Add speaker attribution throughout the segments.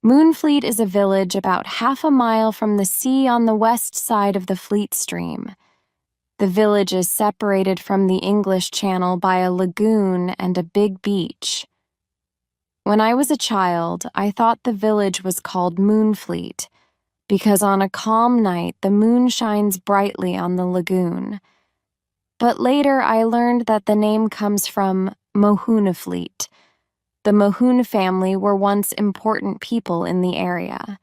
Speaker 1: Moonfleet is a village about half a mile from the sea on the west side of the Fleet Stream. The village is separated from the English Channel by a lagoon and a big beach. When I was a child, I thought the village was called Moonfleet because on a calm night the moon shines brightly on the lagoon. But later I learned that the name comes from Mohunafleet. The Mohun family were once important people in the area.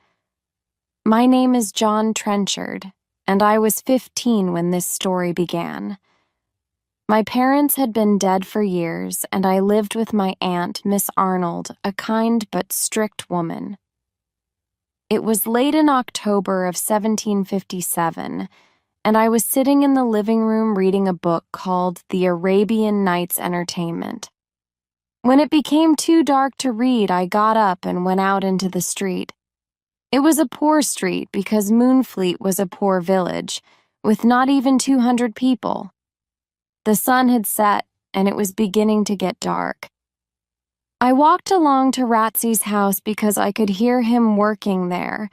Speaker 1: My name is John Trenchard, and I was 15 when this story began. My parents had been dead for years, and I lived with my aunt, Miss Arnold, a kind but strict woman. It was late in October of 1757, and I was sitting in the living room reading a book called The Arabian Nights Entertainment. When it became too dark to read, I got up and went out into the street. It was a poor street because Moonfleet was a poor village, with not even 200 people. The sun had set, and it was beginning to get dark. I walked along to Ratsy's house because I could hear him working there.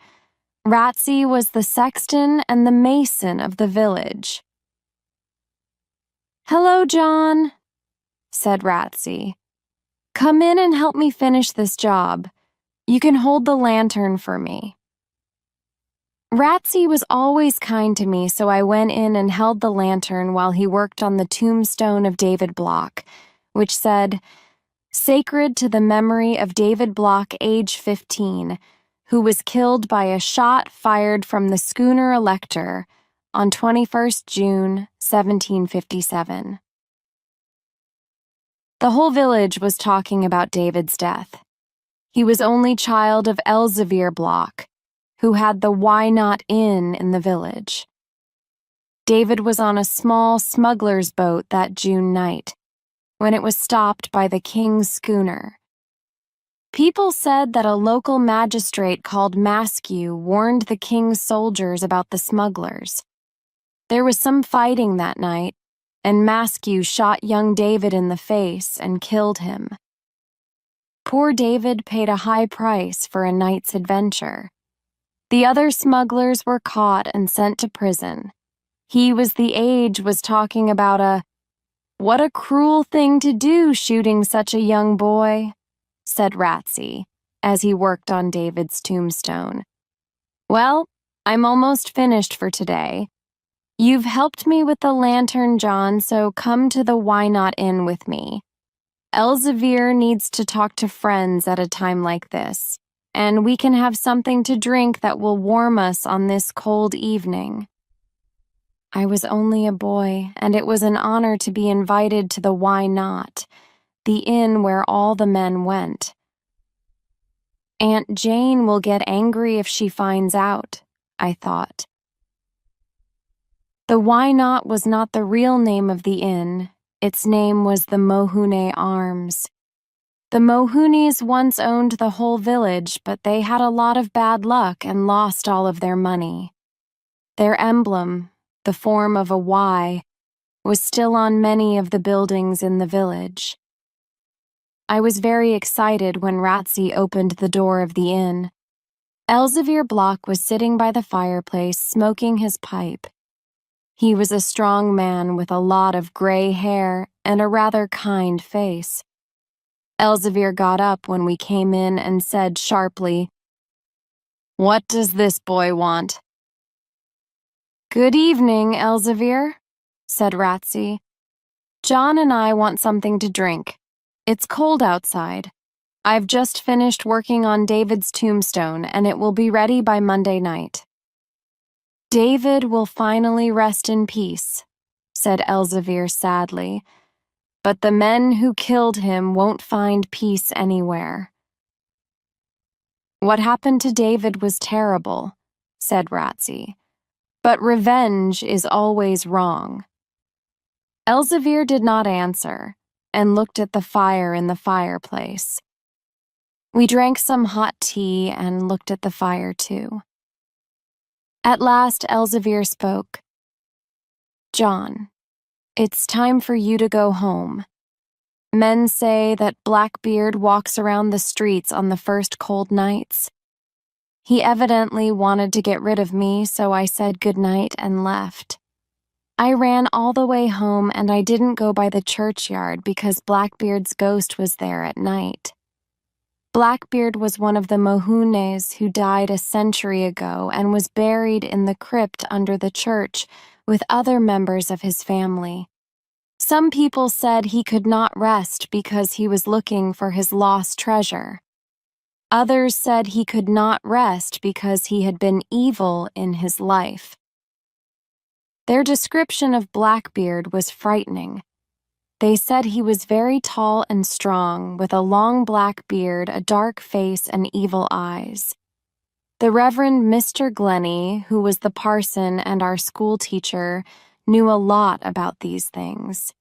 Speaker 1: Ratsy was the sexton and the mason of the village. "Hello, John," said Ratsy. "Come in and help me finish this job. You can hold the lantern for me." Ratsy was always kind to me, so I went in and held the lantern while he worked on the tombstone of David Block, which said, "Sacred to the memory of David Block, age 15, who was killed by a shot fired from the schooner Elector on 21st June, 1757. The whole village was talking about David's death. He was only child of Elzevir Block, who had the Why Not Inn in the village. David was on a small smuggler's boat that June night, when it was stopped by the king's schooner. People said that a local magistrate called Maskew warned the king's soldiers about the smugglers. There was some fighting that night, and Maskew shot young David in the face and killed him. Poor David paid a high price for a night's adventure. The other smugglers were caught and sent to prison. He was talking about "What a cruel thing to do, shooting such a young boy," said Ratsy, as he worked on David's tombstone. "Well, I'm almost finished for today. You've helped me with the lantern, John, so come to the Why Not Inn with me. Elzevir needs to talk to friends at a time like this, and we can have something to drink that will warm us on this cold evening." I was only a boy, and it was an honor to be invited to the Why Not, the inn where all the men went. Aunt Jane will get angry if she finds out, I thought. The Why Not was not the real name of the inn. Its name was the Mohune Arms. The Mohunes once owned the whole village, but they had a lot of bad luck and lost all of their money. Their emblem, the form of a Y, was still on many of the buildings in the village. I was very excited when Ratsy opened the door of the inn. Elzevir Block was sitting by the fireplace smoking his pipe. He was a strong man with a lot of gray hair and a rather kind face. Elzevir got up when we came in and said sharply, "What does this boy want?" "Good evening, Elzevir," said Ratsy. "John and I want something to drink. It's cold outside. I've just finished working on David's tombstone, and it will be ready by Monday night." "David will finally rest in peace," said Elzevir sadly, "but the men who killed him won't find peace anywhere." "What happened to David was terrible," said Ratsy, "but revenge is always wrong." Elzevir did not answer, and looked at the fire in the fireplace. We drank some hot tea and looked at the fire too. At last Elzevir spoke. "John, it's time for you to go home. Men say that Blackbeard walks around the streets on the first cold nights. He evidently wanted to get rid of me, so I said goodnight and left. I ran all the way home and I didn't go by the churchyard because Blackbeard's ghost was there at night. Blackbeard was one of the Mohunes who died a century ago and was buried in the crypt under the church with other members of his family. Some people said he could not rest because he was looking for his lost treasure. Others said he could not rest because he had been evil in his life. Their description of Blackbeard was frightening. They said he was very tall and strong, with a long black beard, a dark face, and evil eyes. The Reverend Mr. Glennie, who was the parson and our school teacher, knew a lot about these things.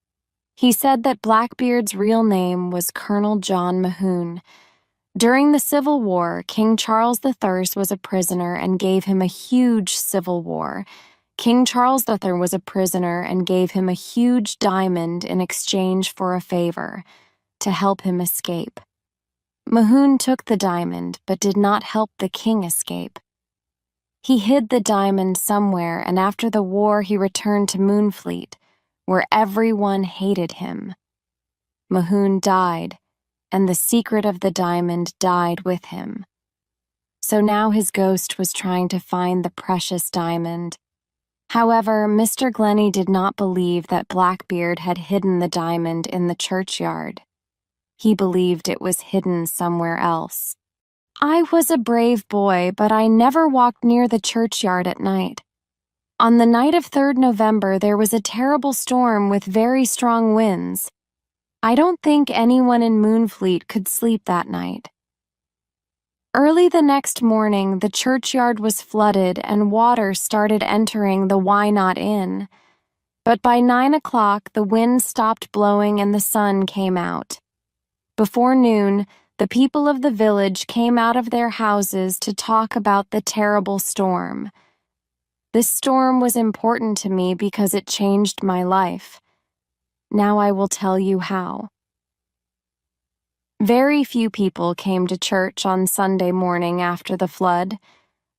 Speaker 1: He said that Blackbeard's real name was Colonel John Mohune. During the Civil War, King Charles III was a prisoner and gave him a huge civil war. King Charles III was a prisoner and gave him a huge diamond in exchange for a favor, to help him escape. Mohune took the diamond, but did not help the king escape. He hid the diamond somewhere, and after the war he returned to Moonfleet, where everyone hated him. Mohune died, and the secret of the diamond died with him. So now his ghost was trying to find the precious diamond. However, Mr. Glennie did not believe that Blackbeard had hidden the diamond in the churchyard. He believed it was hidden somewhere else. I was a brave boy, but I never walked near the churchyard at night. On the night of 3rd November, there was a terrible storm with very strong winds. I don't think anyone in Moonfleet could sleep that night. Early the next morning, the churchyard was flooded and water started entering the Why Not Inn. But by 9 o'clock, the wind stopped blowing and the sun came out. Before noon, the people of the village came out of their houses to talk about the terrible storm. This storm was important to me because it changed my life. Now I will tell you how. Very few people came to church on Sunday morning after the flood.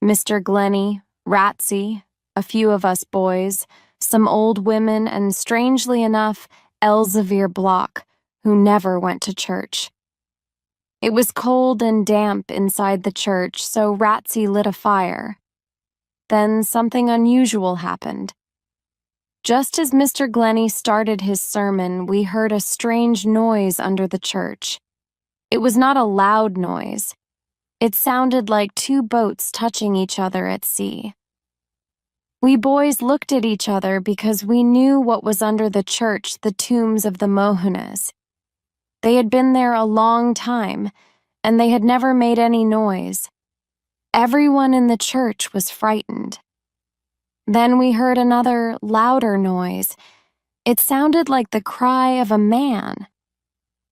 Speaker 1: Mr. Glennie, Ratsey, a few of us boys, some old women, and strangely enough, Elzevir Block, who never went to church. It was cold and damp inside the church, so Ratsey lit a fire. Then something unusual happened. Just as Mr. Glennie started his sermon, we heard a strange noise under the church. It was not a loud noise. It sounded like 2 boats touching each other at sea. We boys looked at each other because we knew what was under the church, the tombs of the Mohunes. They had been there a long time, and they had never made any noise. Everyone in the church was frightened. Then we heard another, louder noise. It sounded like the cry of a man.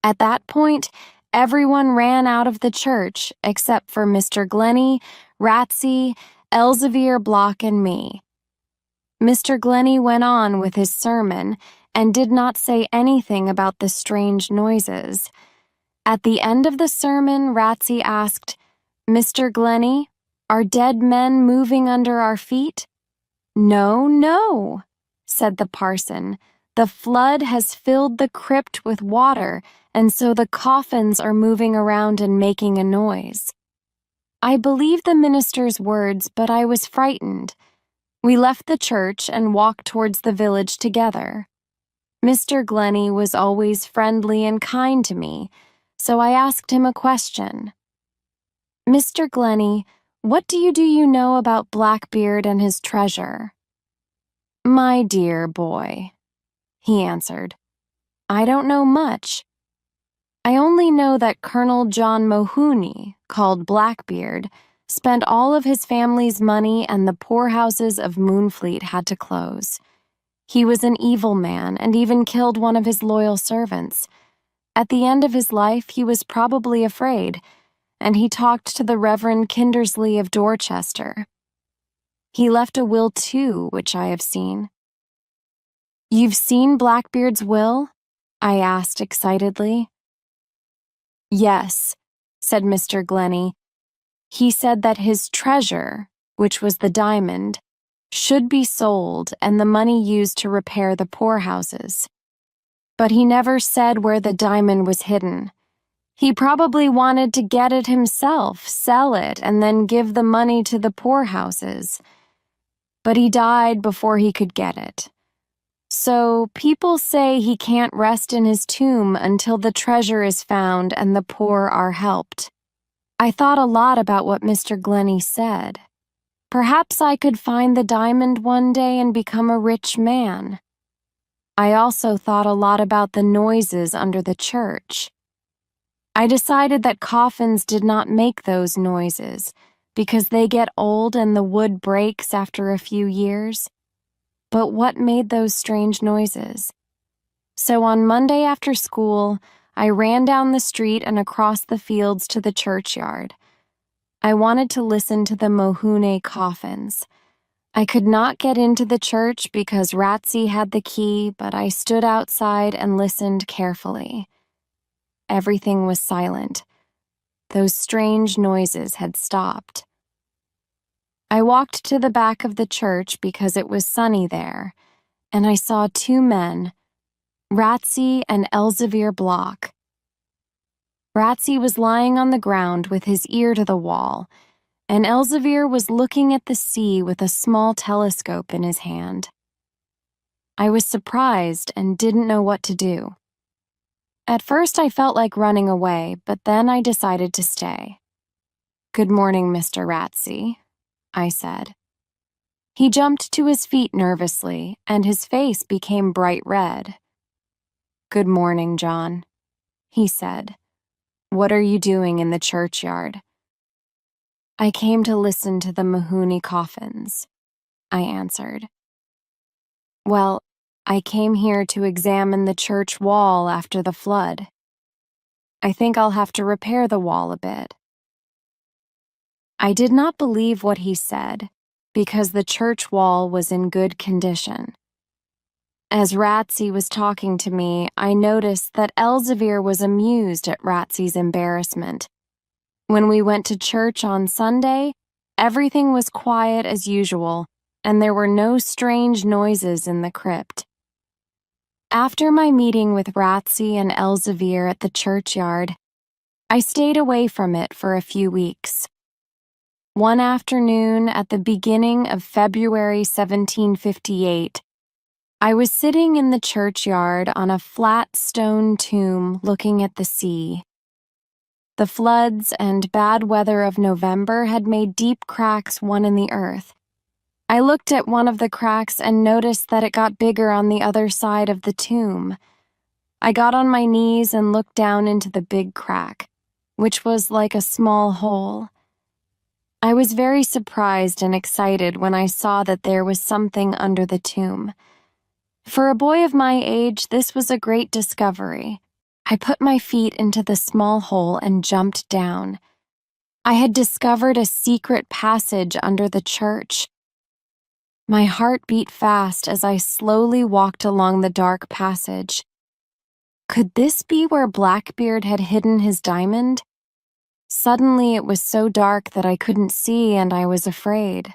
Speaker 1: At that point, everyone ran out of the church except for Mr. Glennie, Ratsey, Elzevir Block, and me. Mr. Glennie went on with his sermon and did not say anything about the strange noises. At the end of the sermon, Ratsey asked, "Mr. Glennie, are dead men moving under our feet?" "No, no," said the parson. "The flood has filled the crypt with water, and so the coffins are moving around and making a noise." I believed the minister's words, but I was frightened. We left the church and walked towards the village together. Mr. Glennie was always friendly and kind to me, so I asked him a question. "Mr. Glennie, what do you know about Blackbeard and his treasure?" "My dear boy," he answered, "I don't know much. I only know that Colonel John Mohune, called Blackbeard, spent all of his family's money and the poorhouses of Moonfleet had to close. He was an evil man and even killed one of his loyal servants. At the end of his life, he was probably afraid, and he talked to the Reverend Kindersley of Dorchester. He left a will too, which I have seen." "You've seen Blackbeard's will?" I asked excitedly. "Yes," said Mr. Glennie. He said that his treasure, which was the diamond, should be sold and the money used to repair the poorhouses. But he never said where the diamond was hidden. He probably wanted to get it himself, sell it, and then give the money to the poorhouses. But he died before he could get it. So people say he can't rest in his tomb until the treasure is found and the poor are helped. I thought a lot about what Mr. Glennie said. Perhaps I could find the diamond one day and become a rich man. I also thought a lot about the noises under the church. I decided that coffins did not make those noises because they get old and the wood breaks after a few years. But what made those strange noises? So on Monday after school, I ran down the street and across the fields to the churchyard. I wanted to listen to the Mohune coffins. I could not get into the church because Ratsy had the key, but I stood outside and listened carefully. Everything was silent. Those strange noises had stopped. I walked to the back of the church because it was sunny there, and I saw two men, Ratsy and Elzevir Block. Ratsy was lying on the ground with his ear to the wall, and Elzevir was looking at the sea with a small telescope in his hand. I was surprised and didn't know what to do. At first I felt like running away, but then I decided to stay. "Good morning, Mr. Ratsy," I said. He jumped to his feet nervously, and his face became bright red. "Good morning, John," he said. "What are you doing in the churchyard?" "I came to listen to the Mohune coffins," I answered. "Well, I came here to examine the church wall after the flood. I think I'll have to repair the wall a bit." I did not believe what he said, because the church wall was in good condition. As Ratsy was talking to me, I noticed that Elzevir was amused at Ratsy's embarrassment. When we went to church on Sunday, everything was quiet as usual, and there were no strange noises in the crypt. After my meeting with Ratsy and Elzevir at the churchyard, I stayed away from it for a few weeks. One afternoon at the beginning of February 1758, I was sitting in the churchyard on a flat stone tomb looking at the sea. The floods and bad weather of November had made deep cracks one in the earth. I looked at one of the cracks and noticed that it got bigger on the other side of the tomb. I got on my knees and looked down into the big crack, which was like a small hole. I was very surprised and excited when I saw that there was something under the tomb. For a boy of my age, this was a great discovery. I put my feet into the small hole and jumped down. I had discovered a secret passage under the church. My heart beat fast as I slowly walked along the dark passage. Could this be where Blackbeard had hidden his diamond? Suddenly it was so dark that I couldn't see and I was afraid.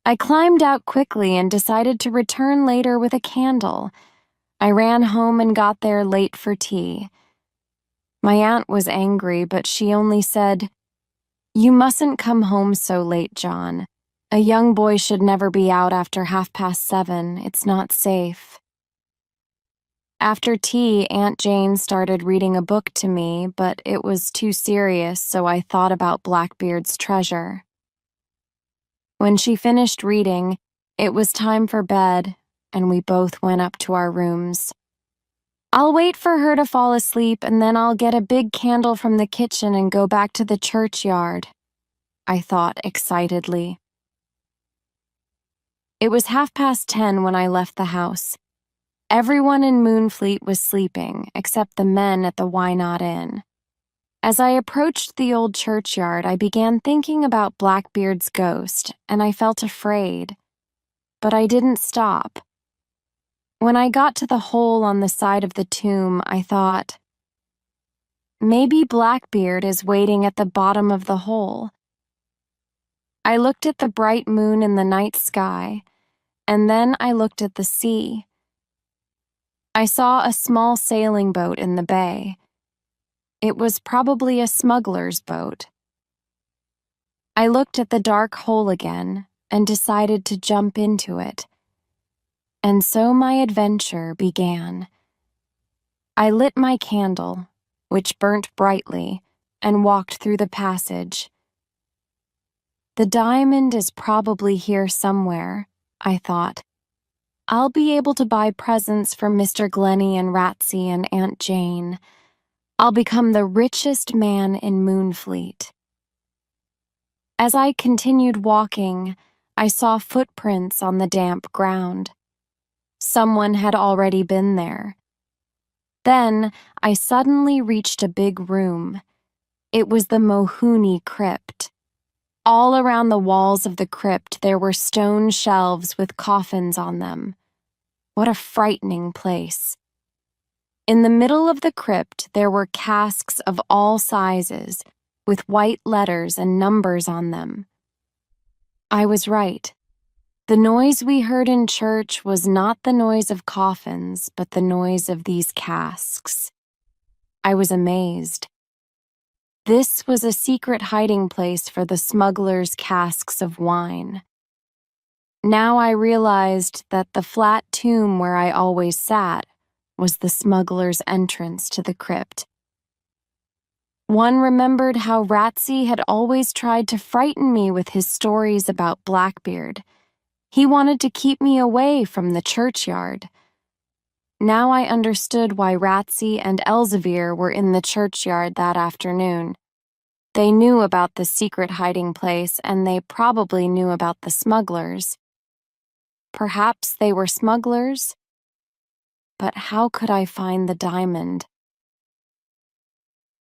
Speaker 1: I climbed out quickly and decided to return later with a candle. I ran home and got there late for tea. My aunt was angry, but she only said, "You mustn't come home so late, John. A young boy should never be out after 7:30. It's not safe." After tea, Aunt Jane started reading a book to me, but it was too serious, so I thought about Blackbeard's treasure. When she finished reading, it was time for bed, and we both went up to our rooms. "I'll wait for her to fall asleep, and then I'll get a big candle from the kitchen and go back to the churchyard," I thought excitedly. It was 10:30 when I left the house. Everyone in Moonfleet was sleeping, except the men at the Why Not Inn. As I approached the old churchyard, I began thinking about Blackbeard's ghost, and I felt afraid. But I didn't stop. When I got to the hole on the side of the tomb, I thought, maybe Blackbeard is waiting at the bottom of the hole. I looked at the bright moon in the night sky, and then I looked at the sea. I saw a small sailing boat in the bay. It was probably a smuggler's boat. I looked at the dark hole again and decided to jump into it. And so my adventure began. I lit my candle, which burnt brightly, and walked through the passage. The diamond is probably here somewhere, I thought. I'll be able to buy presents for Mr. Glennie and Ratsy and Aunt Jane. I'll become the richest man in Moonfleet. As I continued walking, I saw footprints on the damp ground. Someone had already been there. Then I suddenly reached a big room. It was the Mohuni crypt. All around the walls of the crypt there were stone shelves with coffins on them. What a frightening place. In the middle of the crypt there were casks of all sizes, with white letters and numbers on them. I was right. The noise we heard in church was not the noise of coffins, but the noise of these casks. I was amazed. This was a secret hiding place for the smugglers' casks of wine. Now I realized that the flat tomb where I always sat was the smuggler's entrance to the crypt. One remembered how Ratsy had always tried to frighten me with his stories about Blackbeard. He wanted to keep me away from the churchyard. Now I understood why Ratsy and Elzevir were in the churchyard that afternoon. They knew about the secret hiding place, and they probably knew about the smugglers. Perhaps they were smugglers? But how could I find the diamond?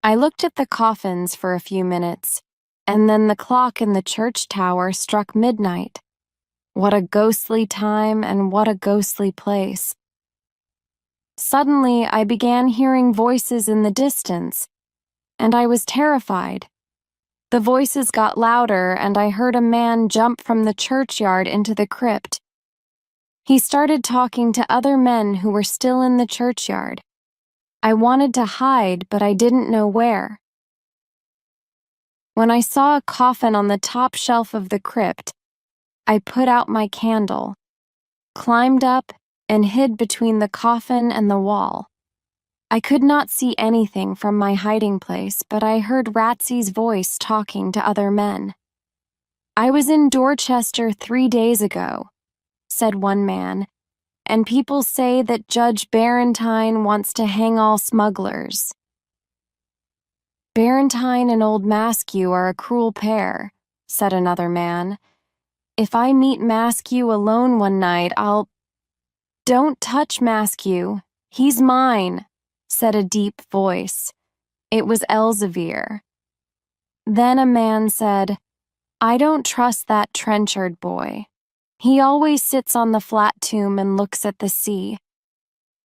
Speaker 1: I looked at the coffins for a few minutes, and then the clock in the church tower struck midnight. What a ghostly time and what a ghostly place. Suddenly, I began hearing voices in the distance, and I was terrified. The voices got louder, and I heard a man jump from the churchyard into the crypt. He started talking to other men who were still in the churchyard. I wanted to hide, but I didn't know where. When I saw a coffin on the top shelf of the crypt, I put out my candle, climbed up, and hid between the coffin and the wall. I could not see anything from my hiding place, but I heard Ratsy's voice talking to other men. "I was in Dorchester 3 days ago," said one man, "and people say that Judge Barentine wants to hang all smugglers." "Barentine and old Maskew are a cruel pair," said another man. "If I meet Maskew alone one night, I'll—" "Don't touch Maskew. He's mine," said a deep voice. It was Elzevir. Then a man said, "I don't trust that Trenchard boy. He always sits on the flat tomb and looks at the sea.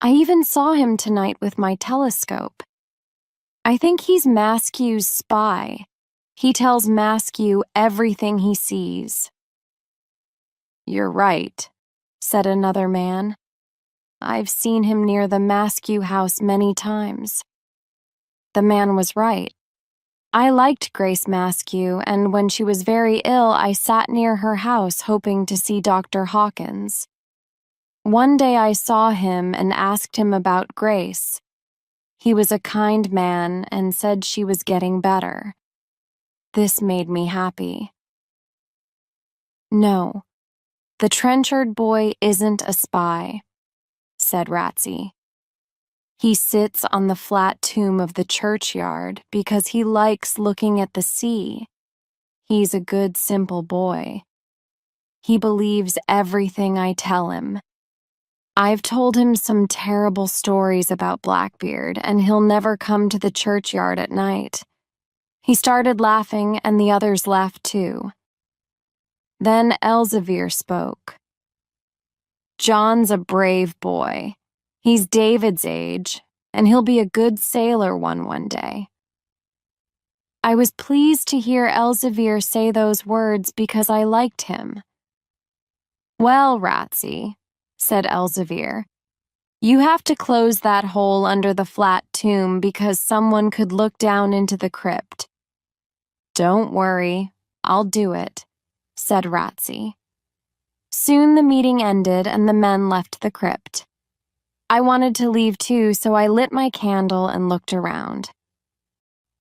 Speaker 1: I even saw him tonight with my telescope. I think he's Maskew's spy. He tells Maskew everything he sees." "You're right," said another man. "I've seen him near the Maskew house many times." The man was right. I liked Grace Maskew, and when she was very ill, I sat near her house hoping to see Dr. Hawkins. One day I saw him and asked him about Grace. He was a kind man and said she was getting better. This made me happy. "No, the Trenchard boy isn't a spy," said Ratsy. "He sits on the flat tomb of the churchyard because he likes looking at the sea. He's a good, simple boy. He believes everything I tell him. I've told him some terrible stories about Blackbeard, and he'll never come to the churchyard at night." He started laughing, and the others laughed too. Then Elzevir spoke. "John's a brave boy. He's David's age, and he'll be a good sailor one day." I was pleased to hear Elzevir say those words because I liked him. "Well, Ratsy," said Elzevir, "you have to close that hole under the flat tomb because someone could look down into the crypt." "Don't worry, I'll do it," said Ratsy. Soon the meeting ended and the men left the crypt. I wanted to leave too, so I lit my candle and looked around.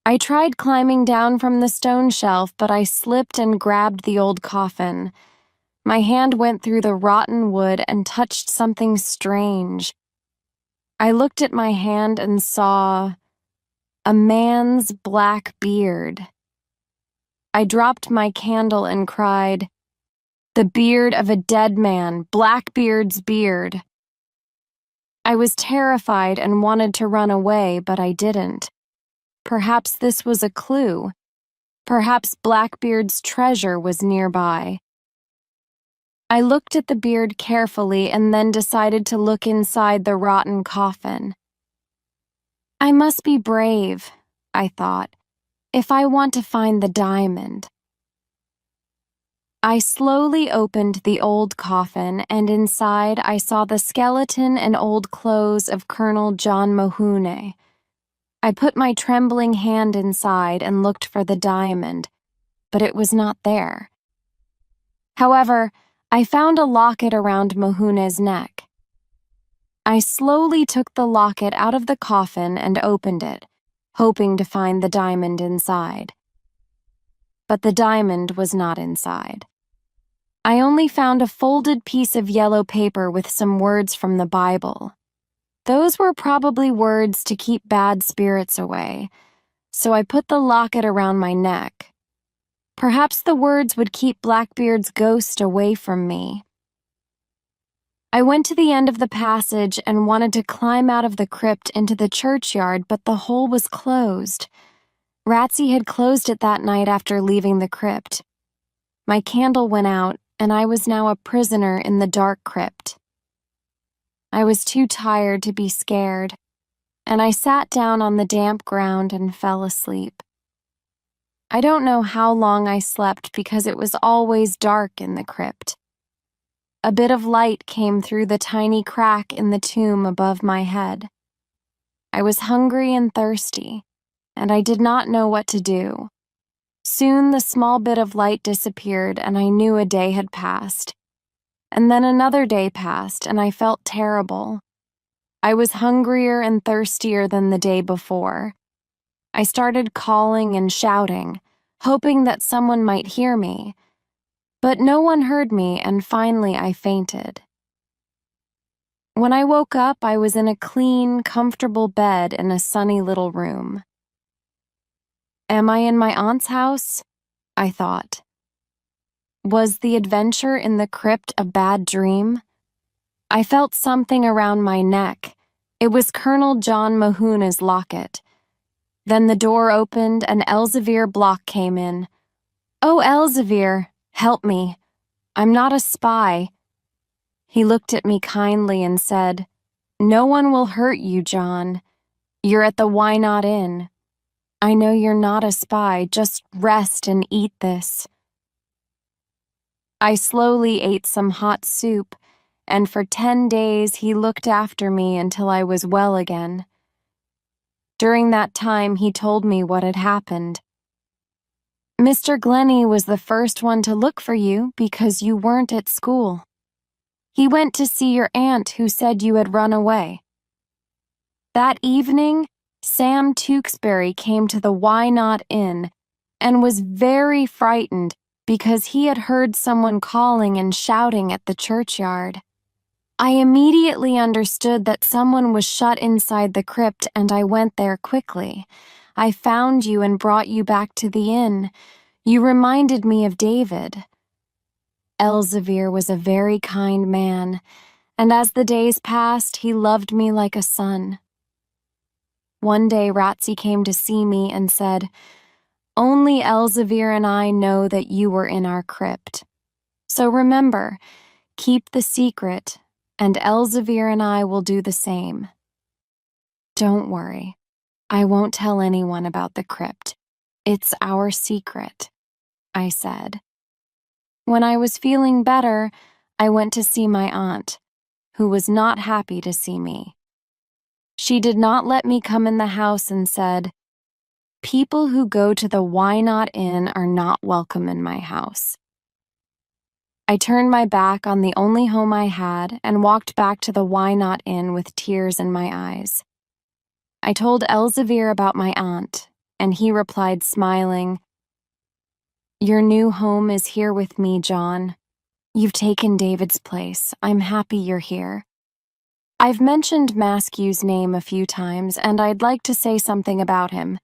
Speaker 1: I tried climbing down from the stone shelf, but I slipped and grabbed the old coffin. My hand went through the rotten wood and touched something strange. I looked at my hand and saw a man's black beard. I dropped my candle and cried, "The beard of a dead man, Blackbeard's beard." I was terrified and wanted to run away, but I didn't. Perhaps this was a clue. Perhaps Blackbeard's treasure was nearby. I looked at the beard carefully and then decided to look inside the rotten coffin. I must be brave, I thought, if I want to find the diamond. I slowly opened the old coffin, and inside I saw the skeleton and old clothes of Colonel John Mohune. I put my trembling hand inside and looked for the diamond, but it was not there. However, I found a locket around Mohune's neck. I slowly took the locket out of the coffin and opened it, hoping to find the diamond inside. But the diamond was not inside. I only found a folded piece of yellow paper with some words from the Bible. Those were probably words to keep bad spirits away, so I put the locket around my neck. Perhaps the words would keep Blackbeard's ghost away from me. I went to the end of the passage and wanted to climb out of the crypt into the churchyard, but the hole was closed. Ratsy had closed it that night after leaving the crypt. My candle went out, and I was now a prisoner in the dark crypt. I was too tired to be scared, and I sat down on the damp ground and fell asleep. I don't know how long I slept because it was always dark in the crypt. A bit of light came through the tiny crack in the tomb above my head. I was hungry and thirsty, and I did not know what to do. Soon the small bit of light disappeared, and I knew a day had passed. And then another day passed, and I felt terrible. I was hungrier and thirstier than the day before. I started calling and shouting, hoping that someone might hear me. But no one heard me, and finally I fainted. When I woke up, I was in a clean, comfortable bed in a sunny little room. Am I in my aunt's house? I thought. Was the adventure in the crypt a bad dream? I felt something around my neck. It was Colonel John Mohune's locket. Then the door opened and Elzevir Block came in. "Oh, Elzevir, help me. I'm not a spy." He looked at me kindly and said, "No one will hurt you, John. You're at the Why Not Inn. I know you're not a spy. Just rest and eat this." I slowly ate some hot soup, and for 10 days he looked after me until I was well again. During that time, he told me what had happened. "Mr. Glennie was the first one to look for you because you weren't at school. He went to see your aunt who said you had run away. That evening, Sam Tewksbury came to the Why Not Inn and was very frightened because he had heard someone calling and shouting at the churchyard. I immediately understood that someone was shut inside the crypt, and I went there quickly. I found you and brought you back to the inn. You reminded me of David." Elzevir was a very kind man, and as the days passed, he loved me like a son. One day Ratsy came to see me and said, "Only Elzevir and I know that you were in our crypt. So remember, keep the secret, and Elzevir and I will do the same. Don't worry, I won't tell anyone about the crypt. It's our secret, I said. When I was feeling better, I went to see my aunt, who was not happy to see me. She did not let me come in the house and said, "People who go to the Why Not Inn are not welcome in my house." I turned my back on the only home I had and walked back to the Why Not Inn with tears in my eyes. I told Elzevir about my aunt, and he replied, smiling, "Your new home is here with me, John. You've taken David's place. I'm happy you're here." I've mentioned Maskew's name a few times, and I'd like to say something about him.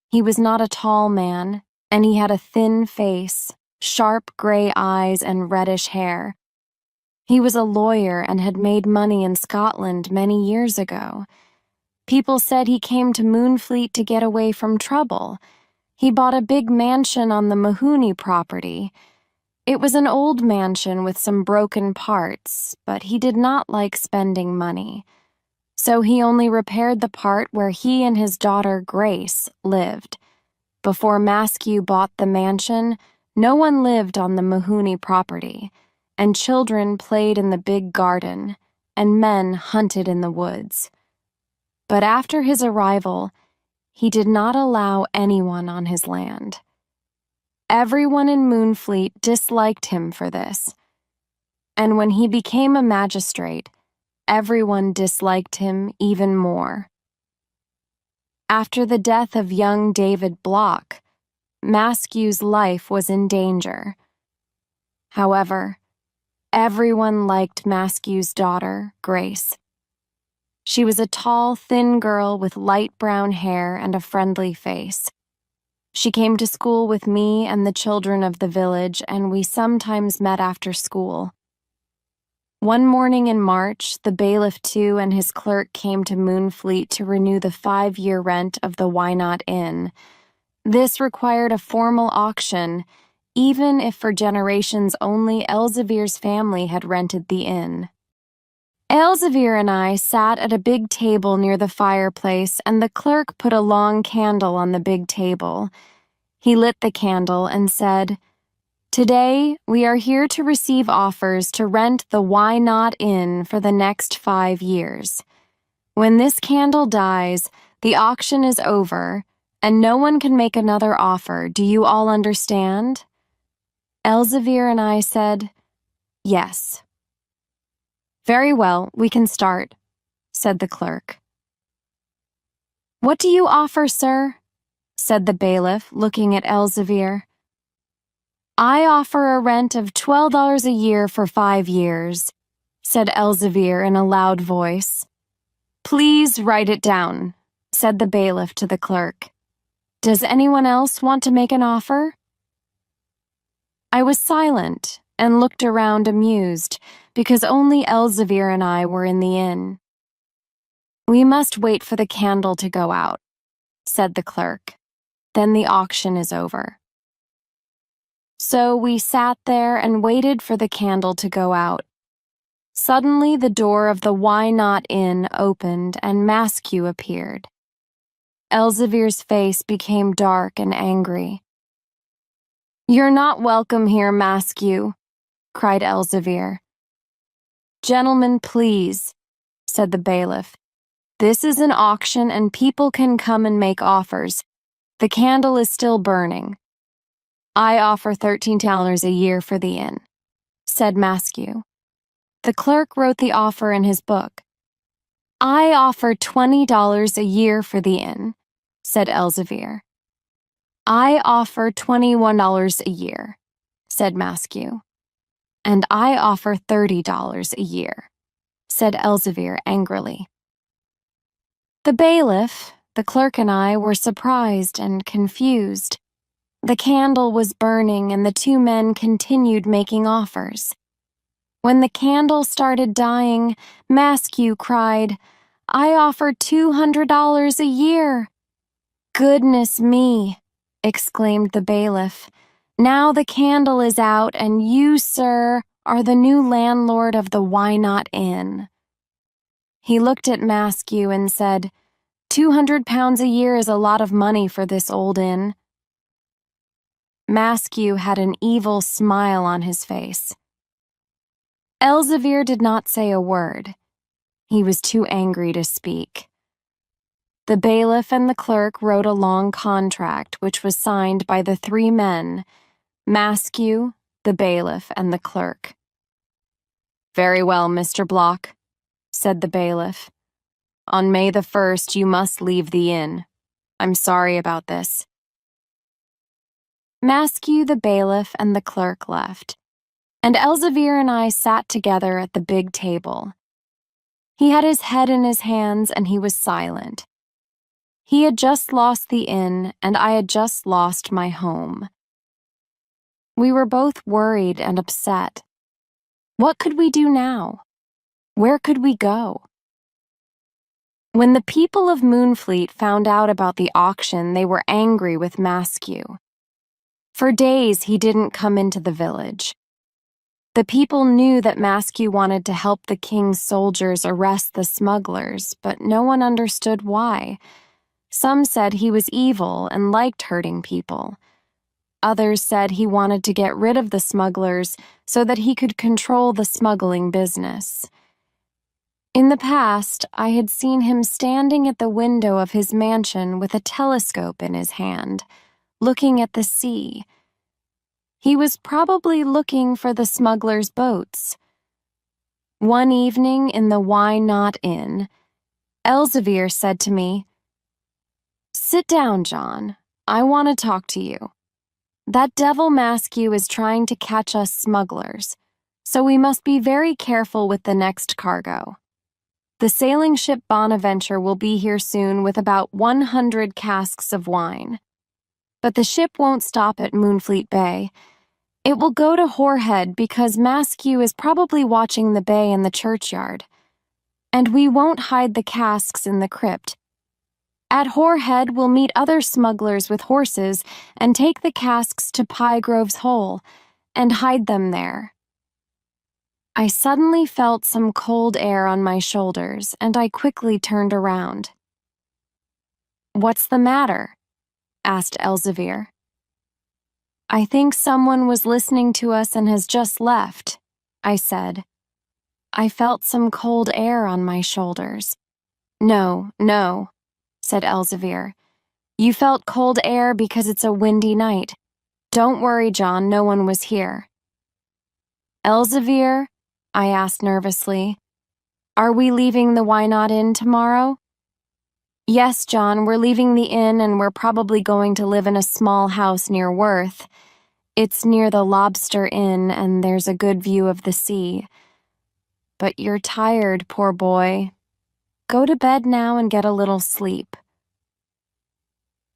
Speaker 1: He was not a tall man, and he had a thin face, sharp gray eyes, and reddish hair. He was a lawyer and had made money in Scotland many years ago. People said he came to Moonfleet to get away from trouble. He bought a big mansion on the Mohunny property. It was an old mansion with some broken parts, but he did not like spending money. So he only repaired the part where he and his daughter, Grace, lived. Before Maskew bought the mansion, no one lived on the Mohunny property, and children played in the big garden, and men hunted in the woods. But after his arrival, he did not allow anyone on his land. Everyone in Moonfleet disliked him for this, and when he became a magistrate, everyone disliked him even more. After the death of young David Block, Maskew's life was in danger. However, everyone liked Maskew's daughter, Grace. She was a tall, thin girl with light brown hair and a friendly face. She came to school with me and the children of the village, and we sometimes met after school. One morning in March, the bailiff too and his clerk came to Moonfleet to renew the 5-year rent of the Why Not Inn. This required a formal auction, even if for generations only Elzevir's family had rented the inn. Elzevir and I sat at a big table near the fireplace, and the clerk put a long candle on the big table. He lit the candle and said, "Today, we are here to receive offers to rent the Why Not Inn for the next 5 years. When this candle dies, the auction is over, and no one can make another offer. Do you all understand?" Elzevir and I said, "Yes." "Very well, we can start," said the clerk. "What do you offer, sir?" said the bailiff, looking at Elzevir. "I offer a rent of $12 a year for 5 years, said Elzevir in a loud voice. "Please write it down," said the bailiff to the clerk. "Does anyone else want to make an offer?" I was silent and looked around amused, because only Elzevir and I were in the inn. "We must wait for the candle to go out," said the clerk. "Then the auction is over." So we sat there and waited for the candle to go out. Suddenly the door of the Why Not Inn opened and Maskew appeared. Elzevir's face became dark and angry. "You're not welcome here, Maskew," cried Elzevir. "Gentlemen, please," said the bailiff. "This is an auction and people can come and make offers. The candle is still burning." "I offer $13 a year for the inn," said Maskew. The clerk wrote the offer in his book. "I offer $20 a year for the inn," said Elzevir. "I offer $21 a year," said Maskew. "And I offer $30 a year," said Elzevir angrily. The bailiff, the clerk, and I were surprised and confused. The candle was burning and the 2 men continued making offers. When the candle started dying, Maskew cried, "I offer $200 a year." "Goodness me," exclaimed the bailiff. "Now the candle is out and you, sir, are the new landlord of the Why Not Inn." He looked at Maskew and said, £200 a year is a lot of money for this old inn. Maskew had an evil smile on his face. Elzevir did not say a word. He was too angry to speak. The bailiff and the clerk wrote a long contract which was signed by the three men, Maskew, the bailiff, and the clerk. "Very well, Mr. Block," said the bailiff. "On May the 1st you must leave the inn. I'm sorry about this." Maskew, the bailiff, and the clerk left, and Elzevir and I sat together at the big table. He had his head in his hands and he was silent. He had just lost the inn, and I had just lost my home. We were both worried and upset. What could we do now? Where could we go? When the people of Moonfleet found out about the auction, they were angry with Maskew. For days, he didn't come into the village. The people knew that Maskew wanted to help the king's soldiers arrest the smugglers, but no one understood why. Some said he was evil and liked hurting people. Others said he wanted to get rid of the smugglers so that he could control the smuggling business. In the past, I had seen him standing at the window of his mansion with a telescope in his hand, looking at the sea. He was probably looking for the smugglers' boats. One evening in the Why Not Inn, Elzevir said to me, "Sit down, John. I want to talk to you. That devil Maskew is trying to catch us smugglers, so we must be very careful with the next cargo. The sailing ship Bonaventure will be here soon with about 100 casks of wine. But the ship won't stop at Moonfleet Bay. It will go to Horehead because Maskew is probably watching the bay and the churchyard. And we won't hide the casks in the crypt. At Horehead, we'll meet other smugglers with horses and take the casks to Pyegrove's Hole and hide them there." I suddenly felt some cold air on my shoulders, and I quickly turned around. "What's the matter?" asked Elzevir. "I think someone was listening to us and has just left," I said. I felt some cold air on my shoulders. No, said Elzevir. "You felt cold air because it's a windy night. Don't worry, John, no one was here." "Elzevir," I asked nervously, "are we leaving the Why Not Inn tomorrow?" "Yes, John, we're leaving the inn and we're probably going to live in a small house near Worth. It's near the Lobster Inn and there's a good view of the sea. But you're tired, poor boy. Go to bed now and get a little sleep."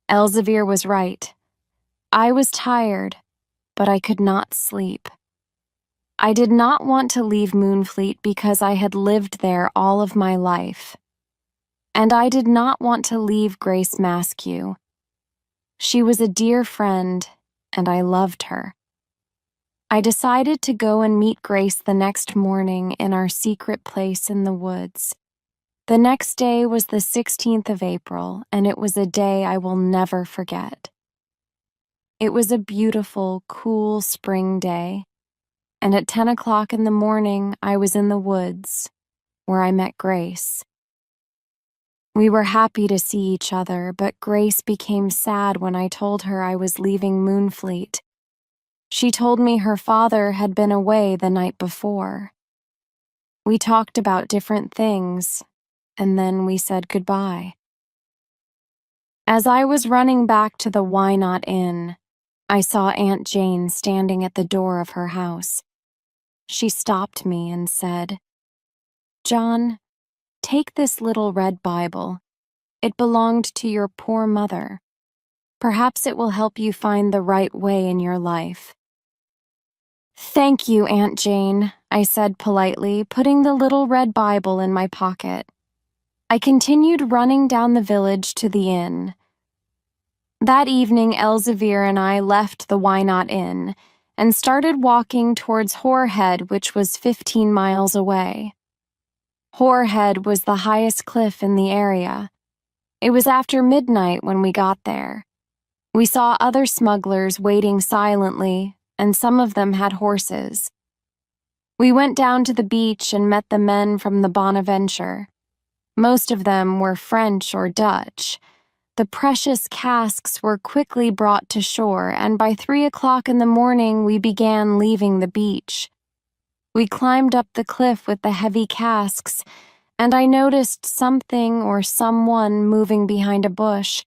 Speaker 1: Elzevir was right. I was tired, but I could not sleep. I did not want to leave Moonfleet because I had lived there all of my life. And I did not want to leave Grace Maskew. She was a dear friend, and I loved her. I decided to go and meet Grace the next morning in our secret place in the woods. The next day was the 16th of April, and it was a day I will never forget. It was a beautiful, cool spring day, and at 10 o'clock in the morning, I was in the woods, where I met Grace. We were happy to see each other, but Grace became sad when I told her I was leaving Moonfleet. She told me her father had been away the night before. We talked about different things, and then we said goodbye. As I was running back to the Why Not Inn, I saw Aunt Jane standing at the door of her house. She stopped me and said, "John, take this little red Bible. It belonged to your poor mother. Perhaps it will help you find the right way in your life." "Thank you, Aunt Jane," I said politely, putting the little red Bible in my pocket. I continued running down the village to the inn. That evening, Elzevir and I left the Why Not Inn and started walking towards Horehead, which was 15 miles away. Horehead was the highest cliff in the area. It was after midnight when we got there. We saw other smugglers waiting silently, and some of them had horses. We went down to the beach and met the men from the Bonaventure. Most of them were French or Dutch. The precious casks were quickly brought to shore, and by 3 o'clock in the morning we began leaving the beach. We climbed up the cliff with the heavy casks, and I noticed something or someone moving behind a bush.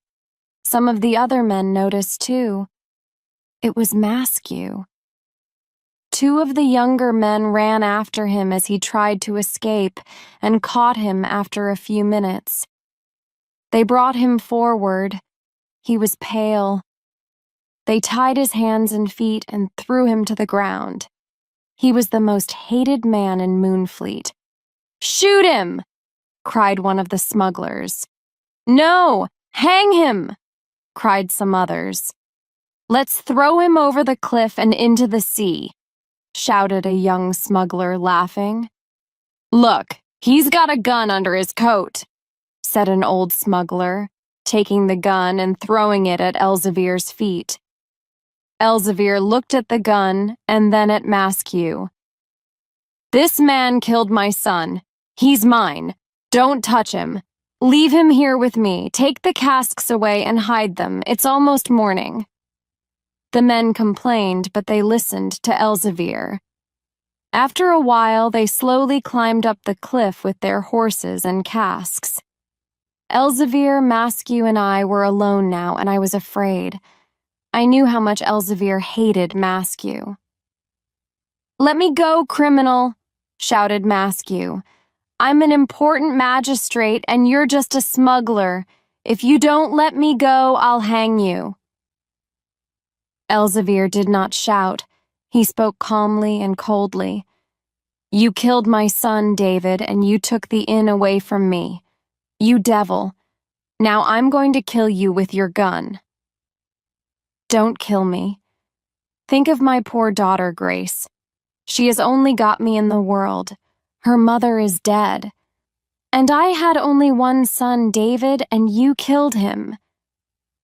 Speaker 1: Some of the other men noticed too. It was Maskew. 2 of the younger men ran after him as he tried to escape and caught him after a few minutes. They brought him forward. He was pale. They tied his hands and feet and threw him to the ground. He was the most hated man in Moonfleet. "Shoot him!" cried one of the smugglers. "No, hang him!" cried some others. "Let's throw him over the cliff and into the sea," shouted a young smuggler, laughing. "Look, he's got a gun under his coat," said an old smuggler, taking the gun and throwing it at Elsevier's feet. Elsevier looked at the gun and then at Maskew. "This man killed my son. He's mine. Don't touch him. Leave him here with me. Take the casks away and hide them. It's almost morning." The men complained, but they listened to Elsevier. After a while, they slowly climbed up the cliff with their horses and casks. Elsevier, Maskew, and I were alone now, and I was afraid. I knew how much Elsevier hated Maskew. "Let me go, criminal!" shouted Maskew. "I'm an important magistrate, and you're just a smuggler. If you don't let me go, I'll hang you." Elsevier did not shout. He spoke calmly and coldly. "You killed my son, David, and you took the inn away from me. You devil. Now I'm going to kill you with your gun." "Don't kill me. Think of my poor daughter, Grace. She has only got me in the world. Her mother is dead. And I had only one son, David, and you killed him."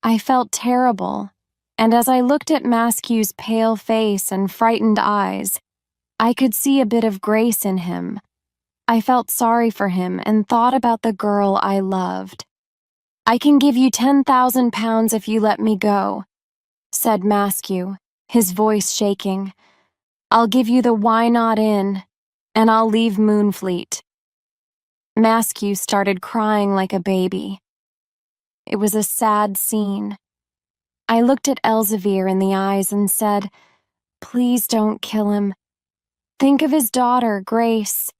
Speaker 1: I felt terrible, and as I looked at Maskew's pale face and frightened eyes, I could see a bit of grace in him. I felt sorry for him and thought about the girl I loved. "I can give you £10,000 if you let me go," said Maskew, his voice shaking. "I'll give you the Why Not Inn, and I'll leave Moonfleet." Maskew started crying like a baby. It was a sad scene. I looked at Elsevier in the eyes and said, "Please don't kill him. Think of his daughter, Grace.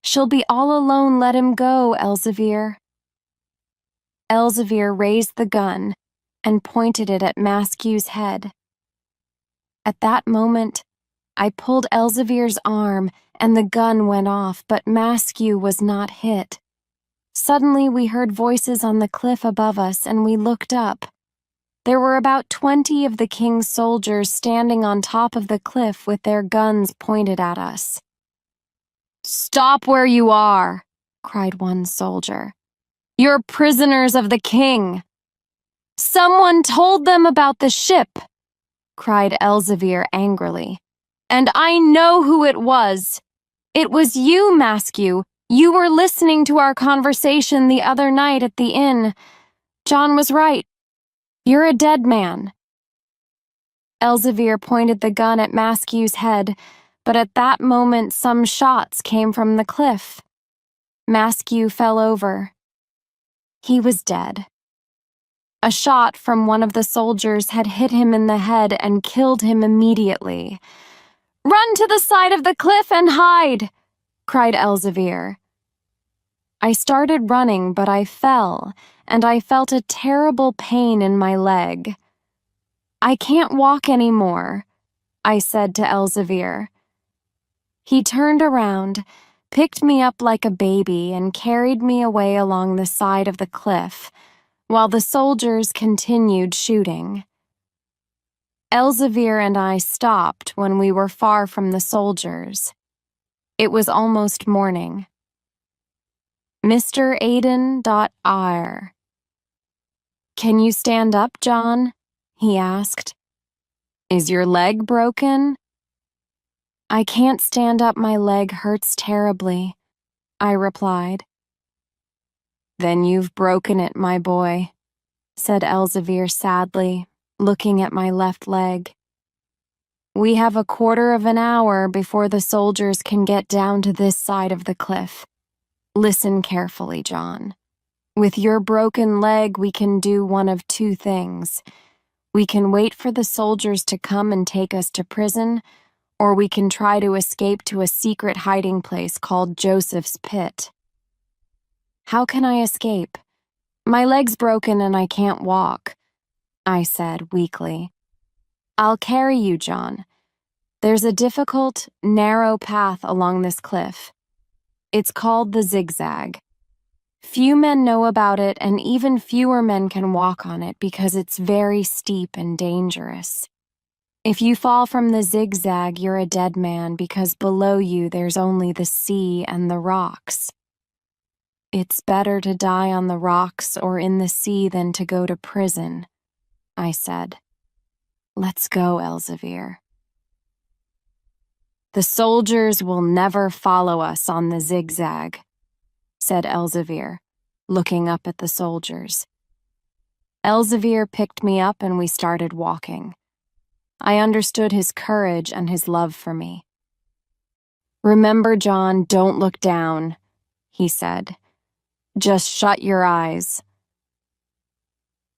Speaker 1: She'll be all alone. Let him go, Elsevier." Elsevier raised the gun and pointed it at Maskew's head. At that moment, I pulled Elsevier's arm and the gun went off, but Maskew was not hit. Suddenly, we heard voices on the cliff above us and we looked up. There were about 20 of the king's soldiers standing on top of the cliff with their guns pointed at us. "Stop where you are," cried one soldier. "You're prisoners of the king." "Someone told them about the ship," cried Elsevier angrily. "And I know who it was. It was you, Maskew. You were listening to our conversation the other night at the inn. John was right. You're a dead man." Elsevier pointed the gun at Maskew's head, but at that moment some shots came from the cliff. Maskew fell over. He was dead. A shot from one of the soldiers had hit him in the head and killed him immediately. "Run to the side of the cliff and hide!" cried Elsevier. I started running, but I fell, and I felt a terrible pain in my leg. "I can't walk anymore," I said to Elsevier. He turned around, picked me up like a baby, and carried me away along the side of the cliff, while the soldiers continued shooting. Elsevier and I stopped when we were far from the soldiers. It was almost morning. Mr. Aidan.ir. "Can you stand up, John?" he asked. Is your leg broken? I can't stand up, my leg hurts terribly, I replied. Then you've broken it, my boy, said Elzevir sadly, looking at my left leg. We have a quarter of an hour before the soldiers can get down to this side of the cliff. Listen carefully, John. With your broken leg, we can do one of two things. We can wait for the soldiers to come and take us to prison, or we can try to escape to a secret hiding place called Joseph's Pit. How can I escape? My leg's broken and I can't walk, I said weakly. I'll carry you, John. There's a difficult, narrow path along this cliff. It's called the Zigzag. Few men know about it, and even fewer men can walk on it because it's very steep and dangerous. If you fall from the zigzag, you're a dead man because below you there's only the sea and the rocks. It's better to die on the rocks or in the sea than to go to prison, I said. Let's go, Elzevir. The soldiers will never follow us on the zigzag, said Elzevir, looking up at the soldiers. Elzevir picked me up and we started walking. I understood his courage and his love for me. Remember, John, don't look down, he said. Just shut your eyes.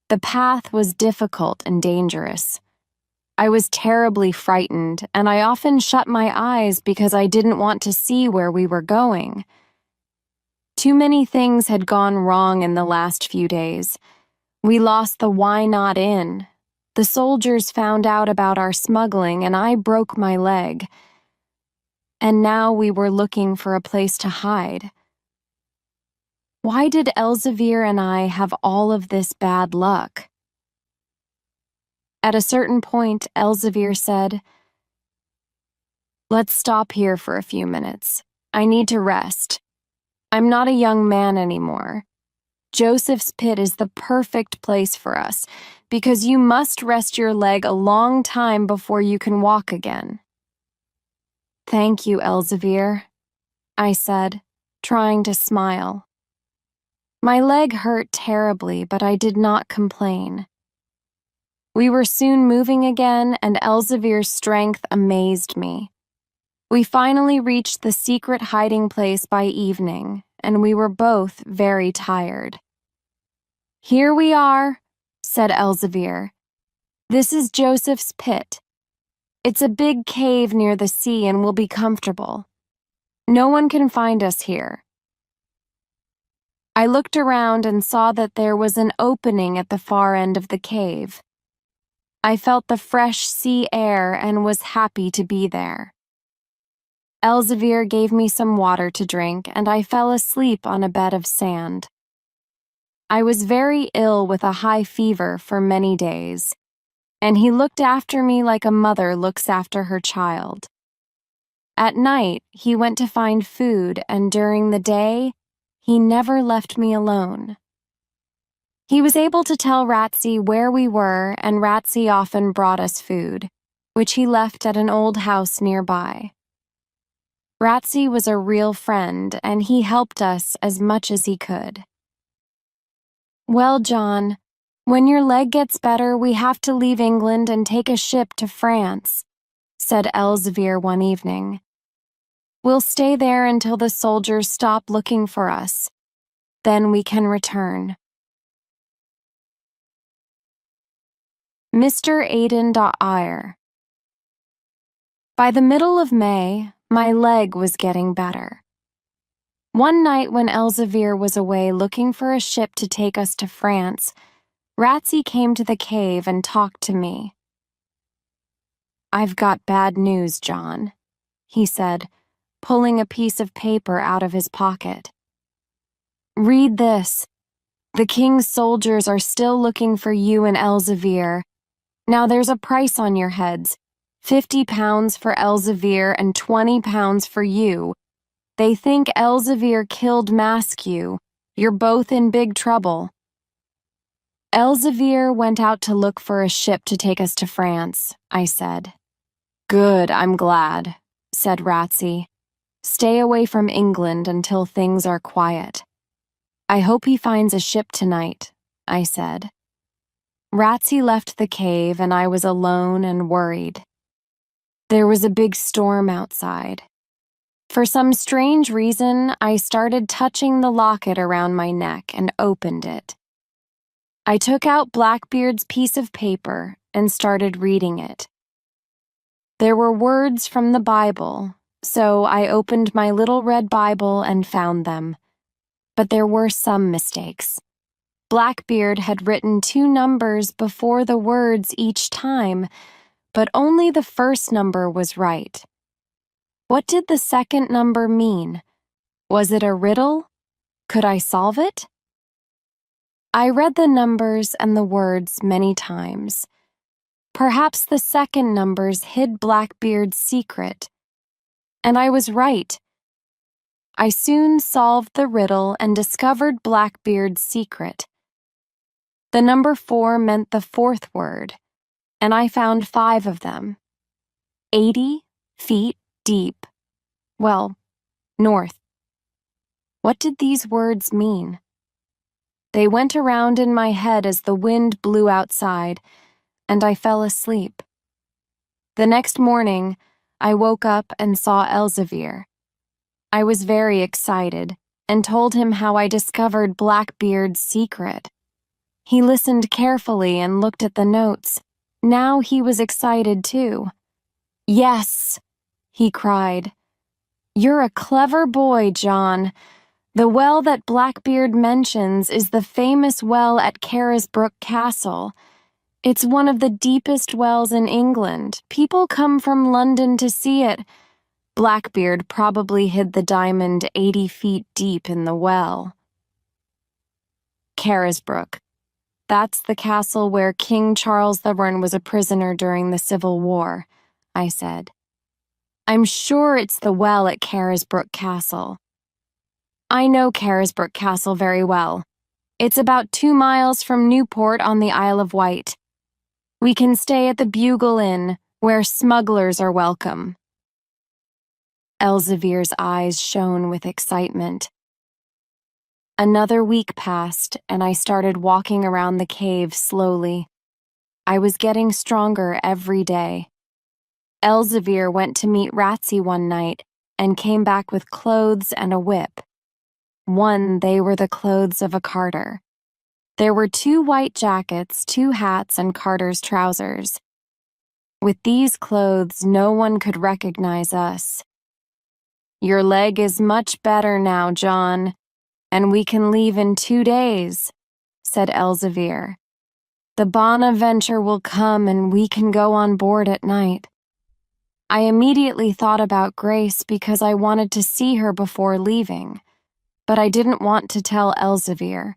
Speaker 1: The path was difficult and dangerous. I was terribly frightened, and I often shut my eyes because I didn't want to see where we were going. Too many things had gone wrong in the last few days. We lost the Why Not Inn. The soldiers found out about our smuggling, and I broke my leg. And now we were looking for a place to hide. Why did Elzevir and I have all of this bad luck? At a certain point, Elzevir said, Let's stop here for a few minutes. I need to rest. I'm not a young man anymore. Joseph's Pit is the perfect place for us, because you must rest your leg a long time before you can walk again. Thank you, Elzevir, I said, trying to smile. My leg hurt terribly, but I did not complain. We were soon moving again, and Elzevir's strength amazed me. We finally reached the secret hiding place by evening, and we were both very tired. Here we are, said Elzevir. This is Joseph's Pit. It's a big cave near the sea and will be comfortable. No one can find us here. I looked around and saw that there was an opening at the far end of the cave. I felt the fresh sea air and was happy to be there. Elzevir gave me some water to drink, and I fell asleep on a bed of sand. I was very ill with a high fever for many days, and he looked after me like a mother looks after her child. At night, he went to find food, and during the day, he never left me alone. He was able to tell Ratsy where we were, and Ratsy often brought us food, which he left at an old house nearby. Ratsy was a real friend, and he helped us as much as he could. Well, John, when your leg gets better, we have to leave England and take a ship to France, said Elzevir one evening. We'll stay there until the soldiers stop looking for us. Then we can return. Mr. Aidan.ire. By the middle of May, my leg was getting better. One night when Elzevir was away looking for a ship to take us to France, Ratsy came to the cave and talked to me. I've got bad news, John, he said, pulling a piece of paper out of his pocket. Read this. The king's soldiers are still looking for you and Elzevir. Now there's a price on your heads, £50 for Elzevir and £20 for you. They think Elzevir killed Maskew. You're both in big trouble. Elzevir went out to look for a ship to take us to France, I said. Good, I'm glad, said Ratsy. Stay away from England until things are quiet. I hope he finds a ship tonight, I said. Ratsy left the cave and I was alone and worried. There was a big storm outside. For some strange reason, I started touching the locket around my neck and opened it. I took out Blackbeard's piece of paper and started reading it. There were words from the Bible, so I opened my little red Bible and found them. But there were some mistakes. Blackbeard had written 2 numbers before the words each time, but only the first number was right. What did the second number mean? Was it a riddle? Could I solve it? I read the numbers and the words many times. Perhaps the second numbers hid Blackbeard's secret. And I was right. I soon solved the riddle and discovered Blackbeard's secret. The number 4 meant the 4th word, and I found 5 of them. 80 feet deep. Well, north. What did these words mean? They went around in my head as the wind blew outside, and I fell asleep. The next morning, I woke up and saw Elzevir. I was very excited and told him how I discovered Blackbeard's secret. He listened carefully and looked at the notes. Now he was excited too. Yes, he cried. You're a clever boy, John. The well that Blackbeard mentions is the famous well at Carisbrooke Castle. It's one of the deepest wells in England. People come from London to see it. Blackbeard probably hid the diamond 80 feet deep in the well. Carisbrooke. That's the castle where King Charles the Run was a prisoner during the Civil War, I said. I'm sure it's the well at Carisbrooke Castle. I know Carisbrooke Castle very well. It's about 2 miles from Newport on the Isle of Wight. We can stay at the Bugle Inn, where smugglers are welcome. Elzevir's eyes shone with excitement. Another week passed, and I started walking around the cave slowly. I was getting stronger every day. Elzevir went to meet Ratsy one night and came back with clothes and a whip. They were the clothes of a carter. There were 2 white jackets, 2 hats, and carter's trousers. With these clothes, no one could recognize us. Your leg is much better now, John, and we can leave in 2 days, said Elzevir. The Bonaventure will come and we can go on board at night. I immediately thought about Grace because I wanted to see her before leaving, but I didn't want to tell Elzevir.